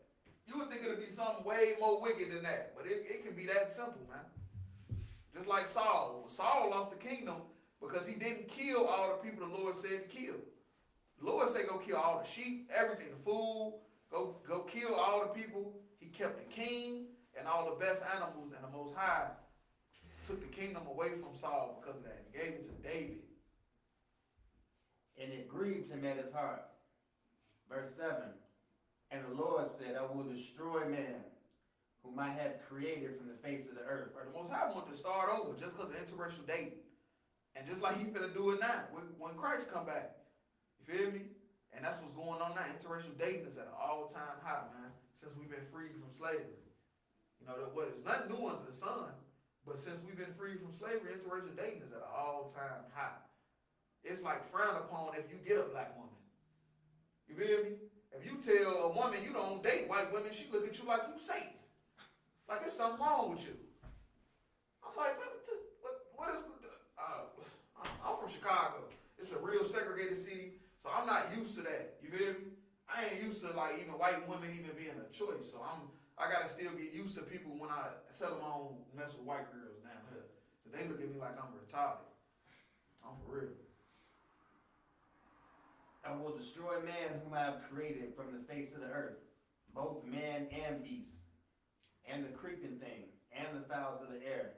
You would think it would be something way more wicked than that. But it can be that simple, man. Just like Saul. Saul lost the kingdom because he didn't kill all the people the Lord said to kill. The Lord said go kill all the sheep, everything, the food, go kill all the people. He kept the king and all the best animals, and the Most High took the kingdom away from Saul because of that and gave it to David. And it grieved him at his heart. Verse 7. And the Lord said, I will destroy man whom I have created from the face of the earth. Right, the Most High wanted to start over just because of interracial dating. And just like he's finna do it now, when Christ come back. You feel me? And that's what's going on now. Interracial dating is at an all-time high, man, since we've been freed from slavery. You know, it's nothing new under the sun, but since we've been freed from slavery, interracial dating is at an all-time high. It's like frowned upon if you get a black woman. You feel me? If you tell a woman you don't date white women, she look at you like you Satan. Like there's something wrong with you. I gotta still get used to people when I tell them I don't mess with white girls down here. Cause they look at me like I'm retarded. I'm for real. I will destroy man whom I have created from the face of the earth, both man and beast, and the creeping thing, and the fowls of the air,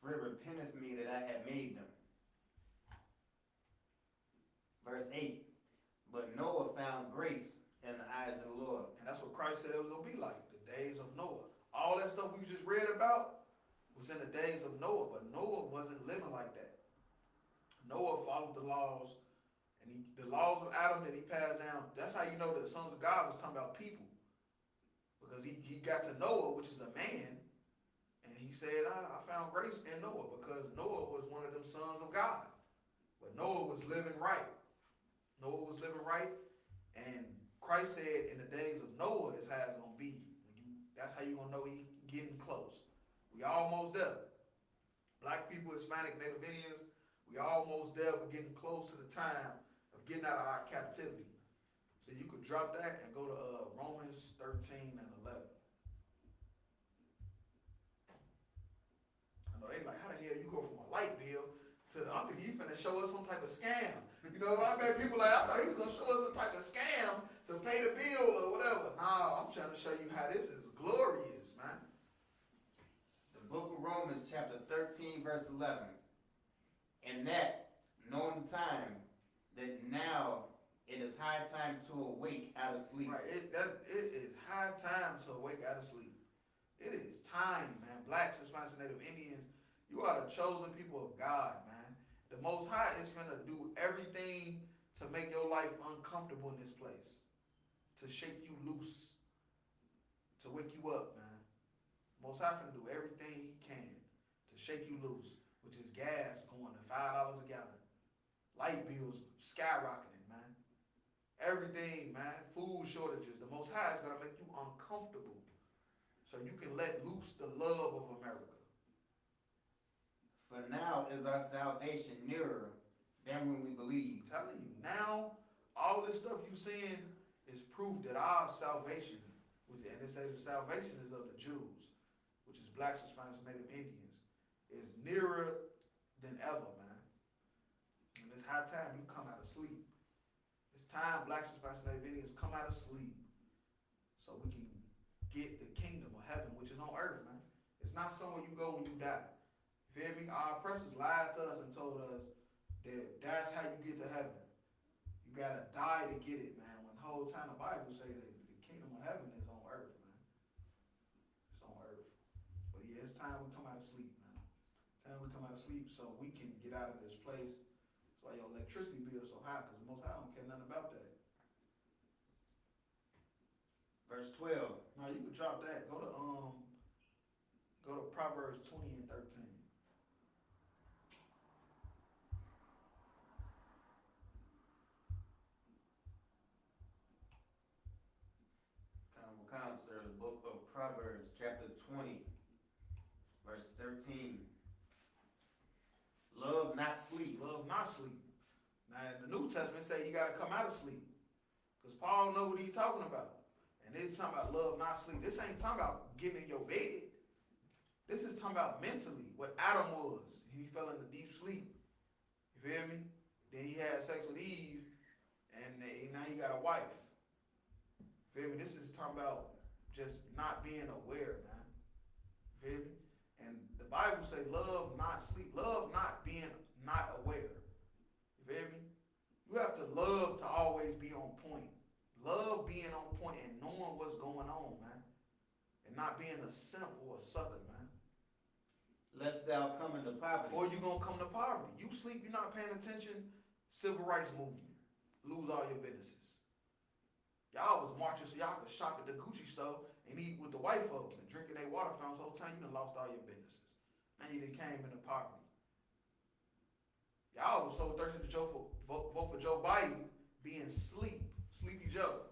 for it repenteth me that I have made them. Verse 8, but Noah found grace in the eyes of the Lord. And that's what Christ said it was gonna be like, the days of Noah. All that stuff we just read about was in the days of Noah, but Noah wasn't living like that. Noah followed the laws, and the laws of Adam that he passed down. That's how you know that the sons of God was talking about people. Because he got to Noah, which is a man, and he said, I found grace in Noah, because Noah was one of them sons of God. But Noah was living right. Noah was living right, and Christ said in the days of Noah is how it's going to be. That's how you're going to know he's getting close. We almost there. Black people, Hispanic, Native Indians, we almost there. We're getting close to the time of getting out of our captivity. So you could drop that and go to Romans 13 and 11. I know they like, how the hell you go from a light bill to the, I'm thinking you finna show us some type of scam. You know, I met people like, I thought he was gonna show us some type of scam to pay the bill or whatever. Nah, I'm trying to show you how this is glorious, man. The book of Romans chapter 13 verse 11. And that, knowing the time, that now it is high time to awake out of sleep. Right, it is high time to awake out of sleep. It is time, man. Blacks, Hispanics, and Native Indians, you are the chosen people of God, man. The Most High is finna do everything to make your life uncomfortable in this place, to shake you loose, to wake you up, man. Most High finna do everything he can to shake you loose, which is gas going to $5 a gallon, light bills skyrocketing, man. Everything, man. Food shortages. The Most High is gonna make you uncomfortable, so you can let loose the love of America. For now is our salvation nearer than when we believed. I'm telling you, now, all this stuff you seeing is proof that our salvation, and it says the salvation is of the Jews, which is blacks, Hispanics, and Native Indians, is nearer than ever, man. And it's high time you come out of sleep. It's time blacks, Hispanics, and Native Indians come out of sleep so we can get the kingdom of heaven, which is on earth, man. It's not somewhere you go when you die. You feel me? Our oppressors lied to us and told us that that's how you get to heaven. You gotta die to get it, man. When the whole time the Bible say that the kingdom of heaven is on earth, man. It's on earth. But yeah, it's time we come out of sleep, man. It's time we come out of sleep so we can get out of this place. That's why your electricity bill is so high, because the Most High don't care nothing about that. Verse 12. Now you can drop that. Go to Proverbs 20 and 13. Sir, the book of Proverbs, chapter 20, verse 13. Love not sleep. Love not sleep. Now in the New Testament say you gotta come out of sleep, because Paul know what he's talking about. And it's talking about love not sleep. This ain't talking about getting in your bed. This is talking about mentally, what Adam was. He fell into deep sleep. You feel me? Then he had sex with Eve, and now he got a wife. Feel me? This is talking about just not being aware, man. Feel me? And the Bible say love not sleep. Love not being not aware. You feel me? You have to love to always be on point. Love being on point and knowing what's going on, man. And not being a simp or a sucker, man. Lest thou come into poverty. Or you gonna come to poverty. You sleep, you're not paying attention, civil rights movement. Lose all your businesses. Y'all was marching so y'all could shop at the Gucci store and eat with the white folks and drinking their water fountains the whole time. You done lost all your businesses. Now you done came into poverty. Y'all was so thirsty to vote for Joe Biden being sleepy Joe.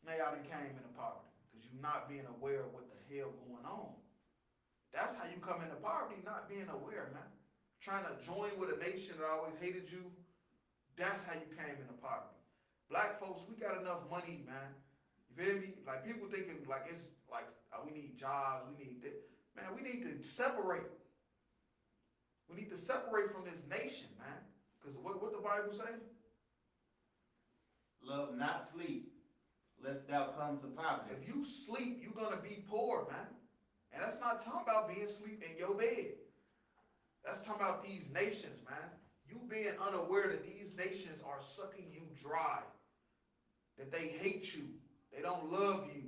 Now y'all done came into poverty because you're not being aware of what the hell going on. That's how you come into poverty, not being aware, man. Trying to join with a nation that always hated you. That's how you came into poverty. Black folks, we got enough money, man, You feel me? Like people thinking like it's like we need jobs, we need that. Man, we need to separate. We need to separate from this nation, man. Because what the Bible say? Love not sleep, lest thou come to poverty. If you sleep, you're gonna be poor, man. And that's not talking about being asleep in your bed. That's talking about these nations, man. You being unaware that these nations are sucking you dry. That they hate you. They don't love you.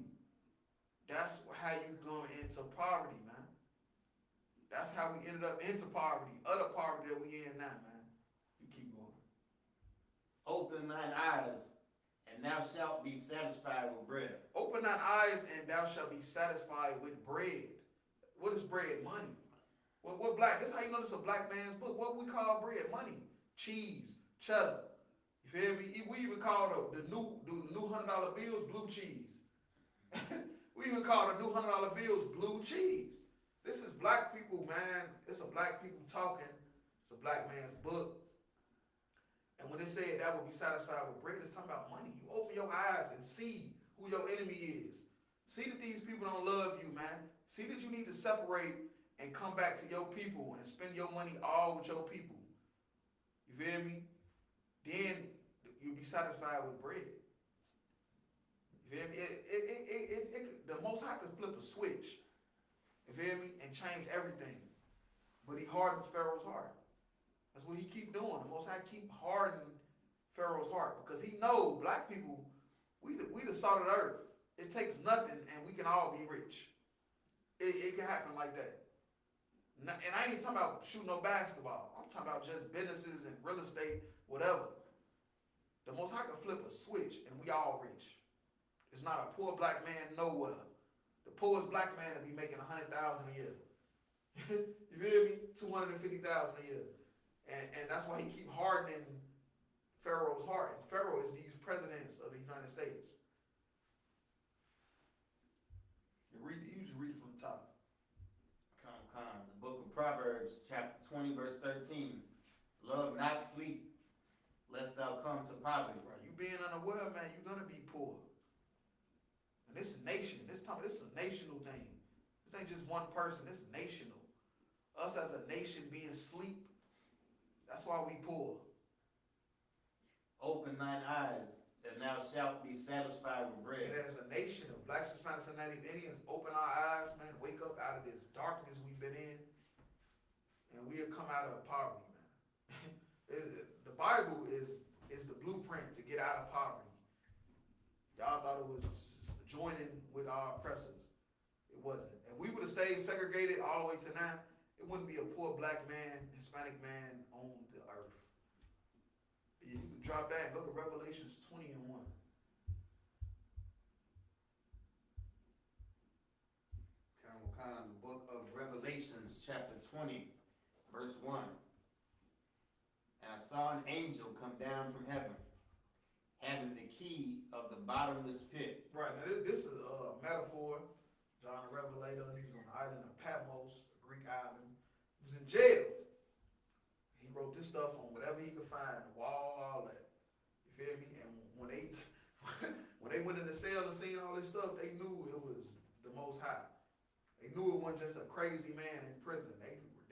That's how you go into poverty, man. That's how we ended up into poverty. Other poverty that we in now, man. You keep going. Open thine eyes, and thou shalt be satisfied with bread. Open thine eyes, and thou shalt be satisfied with bread. What is bread? Money. What black? This is how you know this is a black man's book. What we call bread? Money. Cheese. Cheddar. You feel me? We even call the new $100 bills blue cheese. We even call the new $100 bills blue cheese. This is black people, man. It's a black people talking. It's a black man's book. And when they say that will be satisfied with bread, it's talking about money. You open your eyes and see who your enemy is. See that these people don't love you, man. See that you need to separate and come back to your people and spend your money all with your people. You feel me? Then you'll be satisfied with bread. You feel me? The Most High could flip a switch. You feel me? And change everything. But he hardens Pharaoh's heart. That's what he keep doing. The Most High keep hardening Pharaoh's heart because he knows black people, we the salt of the earth. It takes nothing and we can all be rich. It can happen like that. And I ain't talking about shooting no basketball. I'm talking about just businesses and real estate, whatever. The Most High can flip a switch and we all rich. It's not a poor black man nowhere. The poorest black man will be making $100,000 a year. You feel me? $250,000 a year. And that's why he keep hardening Pharaoh's heart. And Pharaoh is these presidents of the United States. You just read it from the top. Come. The book of Proverbs, chapter 20, verse 13. Love not sleep, lest thou come to poverty. Right. You being unaware, man, you're gonna be poor. And this is nation. This is a national thing. This ain't just one person. It's national. Us as a nation being asleep, that's why we poor. Open thine eyes, and thou shalt be satisfied with bread. And as a nation of blacks, Hispanics, and Native Indians, open our eyes, man, wake up out of this darkness we've been in, and we'll come out of poverty, man. The Bible is the blueprint to get out of poverty. Y'all thought it was joining with our oppressors. It wasn't. If we would have stayed segregated all the way to now, it wouldn't be a poor black man, Hispanic man on the earth. You can drop that and go to Revelations 20 and 1. The book of Revelations, chapter 20, verse 1. And I saw an angel come down from heaven, having the key of the bottomless pit. Right, now this is a metaphor. John the Revelator, he was on the island of Patmos, a Greek island. He was in jail. He wrote this stuff on whatever he could find, the wall, all that. You feel me? And when they went in the cell and seen all this stuff, they knew it was the Most High. They knew it wasn't just a crazy man in prison.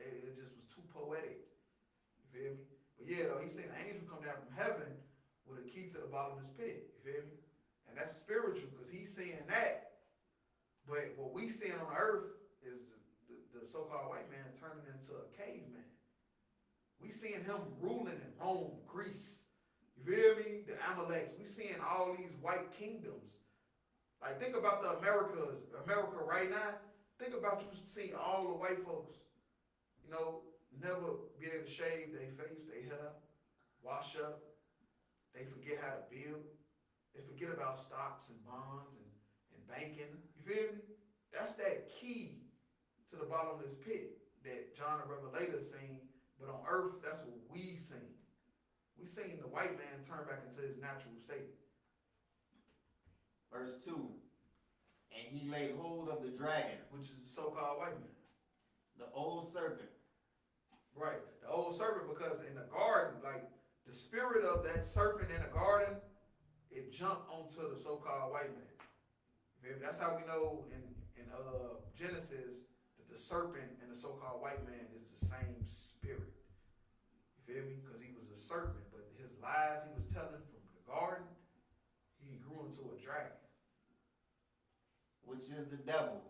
It just was too poetic. You feel me? But yeah, though, he's saying an angel come down from heaven with a key to the bottomless pit. You feel me? And that's spiritual because he's saying that. But what we seeing on earth is the so-called white man turning into a caveman. We seeing him ruling in Rome, Greece. You feel me? The Amaleks. We seeing all these white kingdoms. Like think about the America right now. Think about you seeing all the white folks, you know, never be able to shave their face, their hair, wash up. They forget how to build. They forget about stocks and bonds and banking. You feel me? That's that key to the bottomless pit that John the Revelator seen. But on earth, that's what we seen. We seen the white man turn back into his natural state. Verse 2. And he laid hold of the dragon, Which is the so-called white man. the old serpent. Right. The old serpent, because in the garden, like the spirit of that serpent in the garden, it jumped onto the so-called white man. You feel me? That's how we know in Genesis that the serpent and the so-called white man is the same spirit. You feel me? Because he was a serpent, but his lies he was telling from the garden, he grew into a dragon. Which is the devil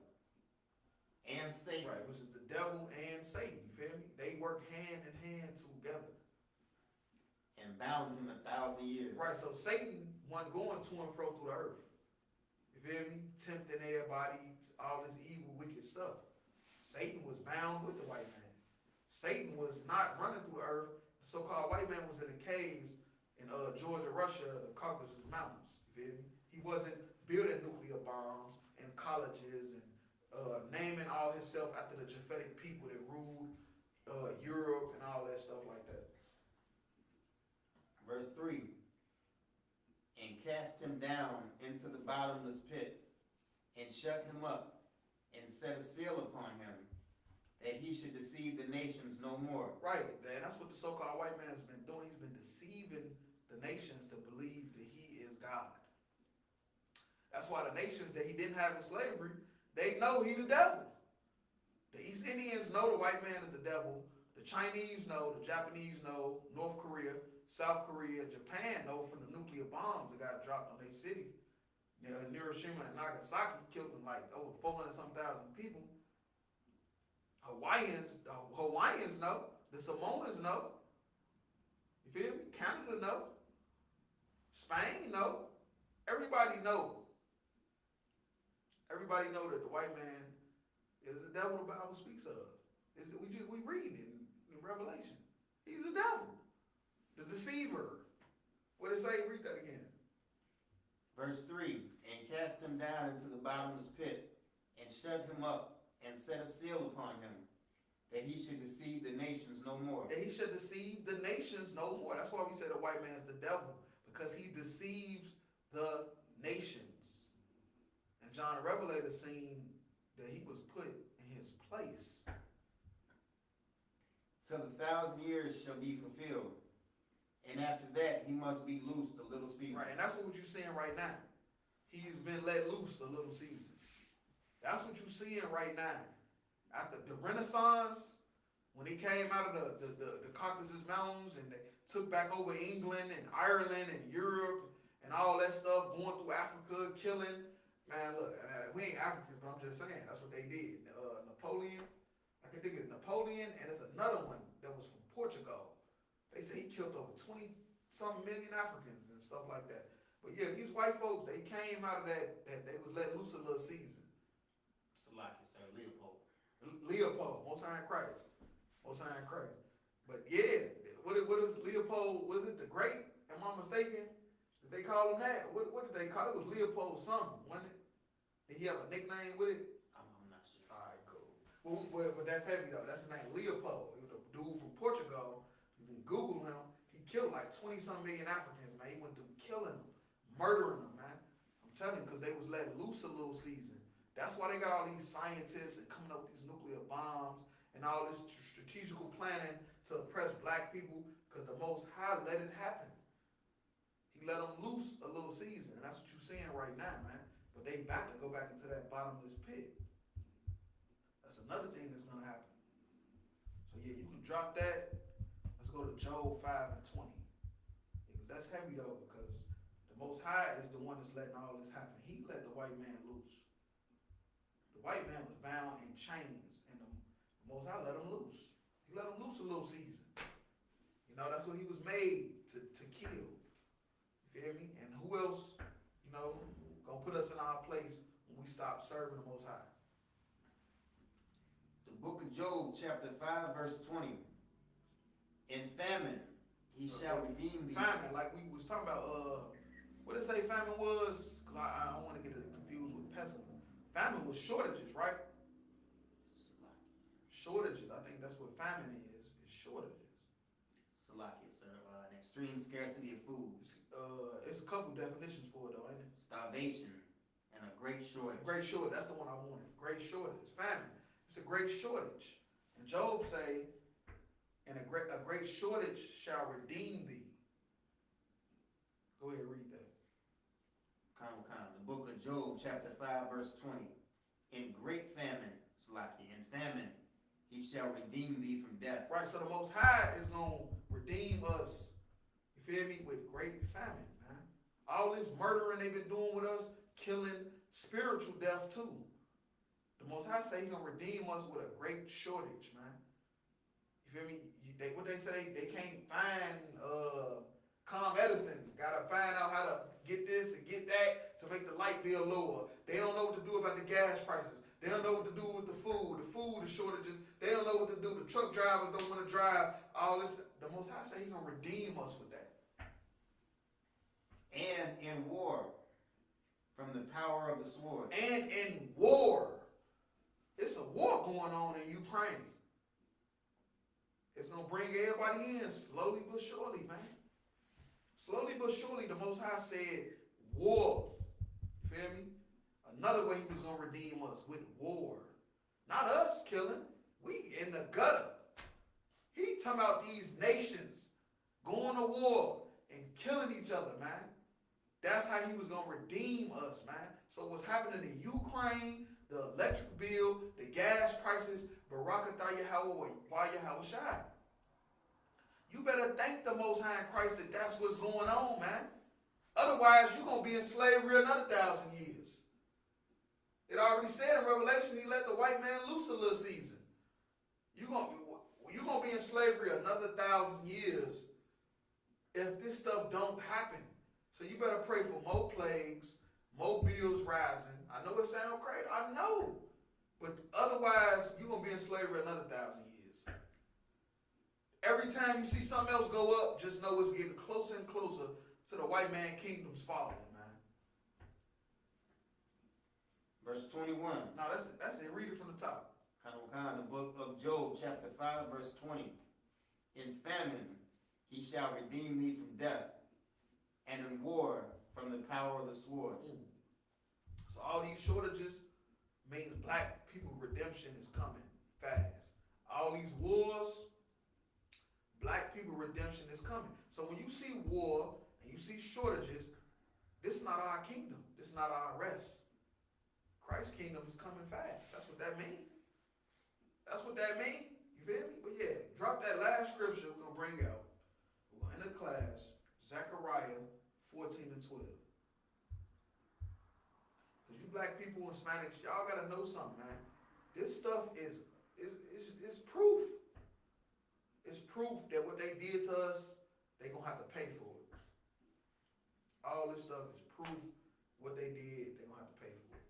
and Satan. Right, which is the devil and Satan. You feel me? They work hand in hand together. And bound him 1,000 years. Right, so Satan wasn't going to and fro through the earth. You feel me? Tempting everybody, all this evil, wicked stuff. Satan was bound with the white man. Satan was not running through the earth. The so-called white man was in the caves in Georgia, Russia, the Caucasus Mountains. You feel me? He wasn't building nuclear bombs in colleges and naming all himself after the Japhetic people that ruled Europe and all that stuff like that. Verse 3. And cast him down into the bottomless pit, and shut him up, and set a seal upon him, that he should deceive the nations no more. Right, and that's what the so-called white man has been doing. He's been deceiving the nations to believe that he is God. That's why the nations that he didn't have in slavery, they know he the devil. The East Indians know the white man is the devil. The Chinese know, the Japanese know, North Korea, South Korea, Japan know from the nuclear bombs that got dropped on their city. You know, Hiroshima and Nagasaki killed them like over 400-some-thousand people. Hawaiians know. The Samoans know. You feel me? Canada know. Spain know. Everybody know. Everybody know that the white man is the devil the Bible speaks of. We read it in Revelation. He's the devil. The deceiver. What did it say? Read that again. Verse 3. And cast him down into the bottomless pit, and shut him up, and set a seal upon him, that he should deceive the nations no more. That he should deceive the nations no more. That's why we say the white man's the devil, because he deceives the nations. And John the Revelator seen that he was put in his place. Till 1,000 years shall be fulfilled. And after that, he must be loosed a little season. Right, and that's what you're seeing right now. He's been let loose a little season. That's what you're seeing right now. After the Renaissance, when he came out of the Caucasus Mountains and they took back over England and Ireland and Europe and all that stuff, going through Africa, killing. Man, look, we ain't Africans, but I'm just saying, that's what they did. Napoleon, I can think of Napoleon, and there's another one that was from Portugal. They say he killed over 20-some million Africans and stuff like that. But yeah, these white folks, they came out of that they was let loose a little season. Salaki, sir, Leopold. Leopold, Most High in Christ. Most High in Christ. But yeah, what is Leopold, was it the Great? Am I mistaken? Did they call him that? What did they call it? It was Leopold something, wasn't it? Did he have a nickname with it? I'm not sure. All right, cool. But that's heavy though. That's his name, Leopold. He was a dude from Portugal. You can Google him. He killed like 20-some million Africans, man. He went through killing them, murdering them, man. I'm telling you, because they was let loose a little season. That's why they got all these scientists and coming up with these nuclear bombs and all this strategical planning to oppress black people, because the Most High let it happen. He let them loose a little season, and that's what you're seeing right now, man. But they about to go back into that bottomless pit. That's another thing that's going to happen. So yeah, you can drop that. Let's go to Job 5:20. Because that's heavy though, because the Most High is the one that's letting all this happen. He let the white man loose. The white man was bound in chains, and the Most High let him loose. He let him loose a little season. You know, that's what he was made to kill. You feel me? And who else, you know, gonna put us in our place when we stop serving the Most High? The book of Job, chapter 5, verse 20. In famine, he shall redeem thee. Famine, like we was talking about, what did it say famine was? Because I don't want to get it confused with pessimist. Famine was shortages, right? Shortages. I think that's what famine is shortages. Salakia, sir. An extreme scarcity of food. It's a couple definitions for it though, ain't it? Starvation and a great shortage. Great shortage. That's the one I wanted. Great shortage. Famine. It's a great shortage. And Job say, and a great shortage shall redeem thee. Go ahead, read that. Kind. The book of Job, chapter 5, verse 20. In great famine, Slaki, in famine, he shall redeem thee from death. Right, so the Most High is going to redeem us, you feel me, with great famine, man. All this murdering they've been doing with us, killing, spiritual death too. The Most High say He's going to redeem us with a great shortage, man. You feel me? What they say, they can't find Con Edison. Got to find out how to get this and get that to make the light bill lower. They don't know what to do about the gas prices. They don't know what to do with the food the shortages. They don't know what to do. The truck drivers don't want to drive. All this. The Most High say He's going to redeem us with that. And in war, from the power of the sword. And in war. It's a war going on in Ukraine. It's going to bring everybody in slowly but surely, man. Slowly but surely, the Most High said war. You feel me? Another way He was going to redeem us with war. Not us killing. We in the gutter. He talking about these nations going to war and killing each other, man. That's how He was going to redeem us, man. So what's happening in Ukraine, the electric bill, the gas prices, Barakatah Yahweh, why Yahweh Shai. You better thank the Most High in Christ that that's what's going on, man. Otherwise, you're going to be in slavery another 1,000 years. It already said in Revelation, He let the white man loose a little season. You're going to be in slavery another 1,000 years if this stuff don't happen. So you better pray for more plagues, more bills rising. I know it sounds crazy. I know. But otherwise, you're going to be in slavery another 1,000 years. Every time you see something else go up, just know it's getting closer and closer to the white man kingdom's falling, man. Verse 21. No, that's it. Read it from the top. The book of Job, chapter 5, verse 20. In famine he shall redeem thee from death, and in war from the power of the sword. So all these shortages means black people redemption is coming fast. All these wars, black people redemption is coming. So when you see war and you see shortages, this is not our kingdom. This is not our rest. Christ's kingdom is coming fast. That's what that means. That's what that means. You feel me? But yeah, drop that last scripture we're going to bring out. We're going to end the class. Zechariah 14 and 12. Because you black people and Hispanics, y'all got to know something, man. This stuff is proof. It's proof that what they did to us, they're going to have to pay for it. All this stuff is proof what they did, they're going to have to pay for it.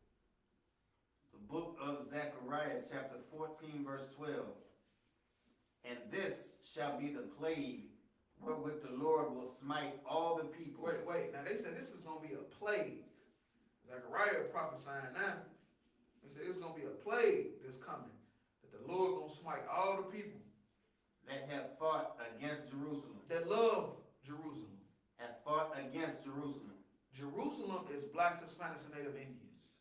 The book of Zechariah, chapter 14, verse 12. And this shall be the plague wherewith the Lord will smite all the people. Wait. Now they said this is going to be a plague. Zechariah prophesying now. They said it's going to be a plague that's coming. That the Lord going to smite all the people. That have fought against Jerusalem. That love Jerusalem. Have fought against Jerusalem. Jerusalem is blacks, Hispanics, and Native Indians.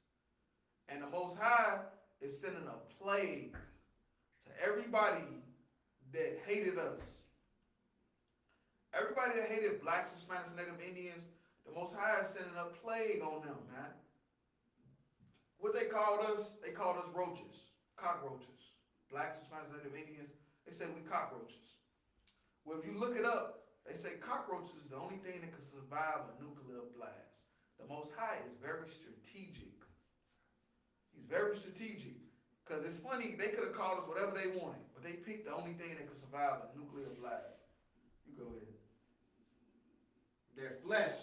And the Most High is sending a plague to everybody that hated us. Everybody that hated blacks, Hispanics, and Native Indians, the Most High is sending a plague on them, man. What they called us, roaches, cockroaches. Blacks, Hispanics, and Native Indians, they say we cockroaches. Well, if you look it up, they say cockroaches is the only thing that can survive a nuclear blast. The Most High is very strategic. He's very strategic. Because it's funny, they could have called us whatever they wanted, but they picked the only thing that could survive a nuclear blast. You go ahead. Their flesh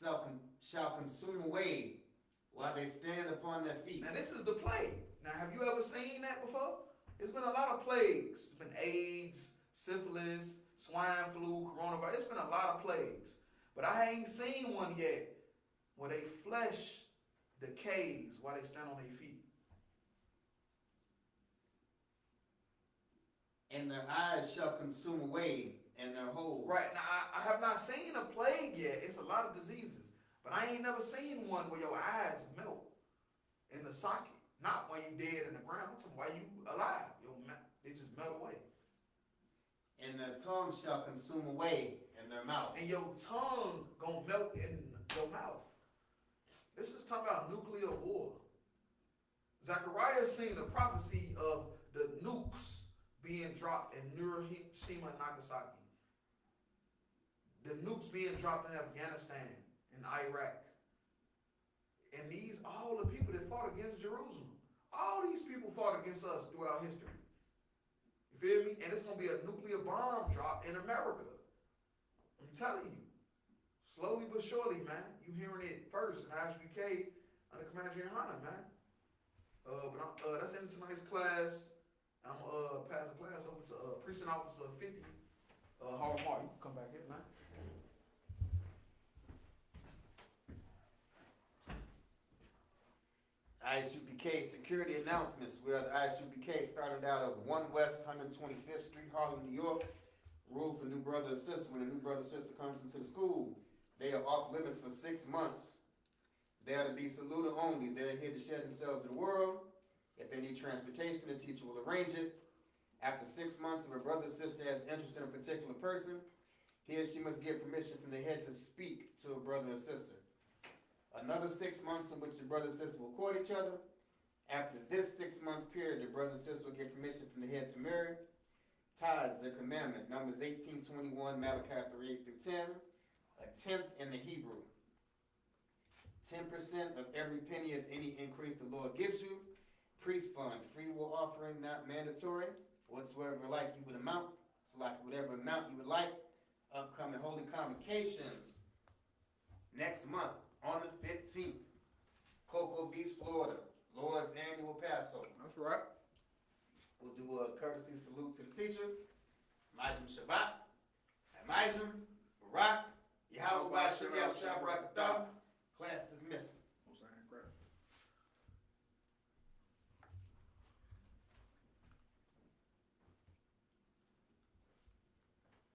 shall consume away while they stand upon their feet. Now this is the plague. Now have you ever seen that before? There's been a lot of plagues. It's been AIDS, syphilis, swine flu, coronavirus. It's been a lot of plagues. But I ain't seen one yet where they flesh decays while they stand on their feet. And their eyes shall consume away in their holes. Right. Now, I have not seen a plague yet. It's a lot of diseases. But I ain't never seen one where your eyes melt in the socket. Not when you dead in the ground. So while you alive. They just melt away. And their tongue shall consume away in their mouth. And your tongue gonna melt in your mouth. This is talking about nuclear war. Zechariah seen the prophecy of the nukes being dropped in Hiroshima and Nagasaki. The nukes being dropped in Afghanistan and Iraq. And these, all the people that fought against Jerusalem. All these people fought against us throughout history. You feel me? And it's going to be a nuclear bomb drop in America. I'm telling you. Slowly but surely, man. You hearing it first in I.S.U.P.K. under Commander GEN.YAHANNA, man. That's in tonight's class. I'm pass the class over to Precinct Officer 50. Hall Mark, you can come back in, man. I.S.U.P.K. security announcements. We are the I.S.U.P.K. started out of 1 West 125th Street, Harlem, New York. Rule for new brother or sister. When a new brother or sister comes into the school, they are off limits for 6 months. They are to be saluted only. They're here to share themselves with the world. If they need transportation, the teacher will arrange it. After 6 months, if a brother or sister has interest in a particular person, he or she must get permission from the head to speak to a brother or sister. Another 6 months in which the brother and sister will court each other. After this 6-month period, the brother and sister will get permission from the head to marry. Tithes, a commandment. Numbers 18:21, Malachi 3:8-10. A tenth in the Hebrew. 10% of every penny of any increase the Lord gives you. Priest fund, free will offering, not mandatory. Whatsoever like you would amount. So like whatever amount you would like. Upcoming holy convocations. Next month, on the 15th, Cocoa Beach, Florida, Lord's annual Passover. That's right. We'll do a courtesy salute to the teacher. Majim Shabbat. Majim, Barak, Yahweh Shabbat Shabbat Barakatah.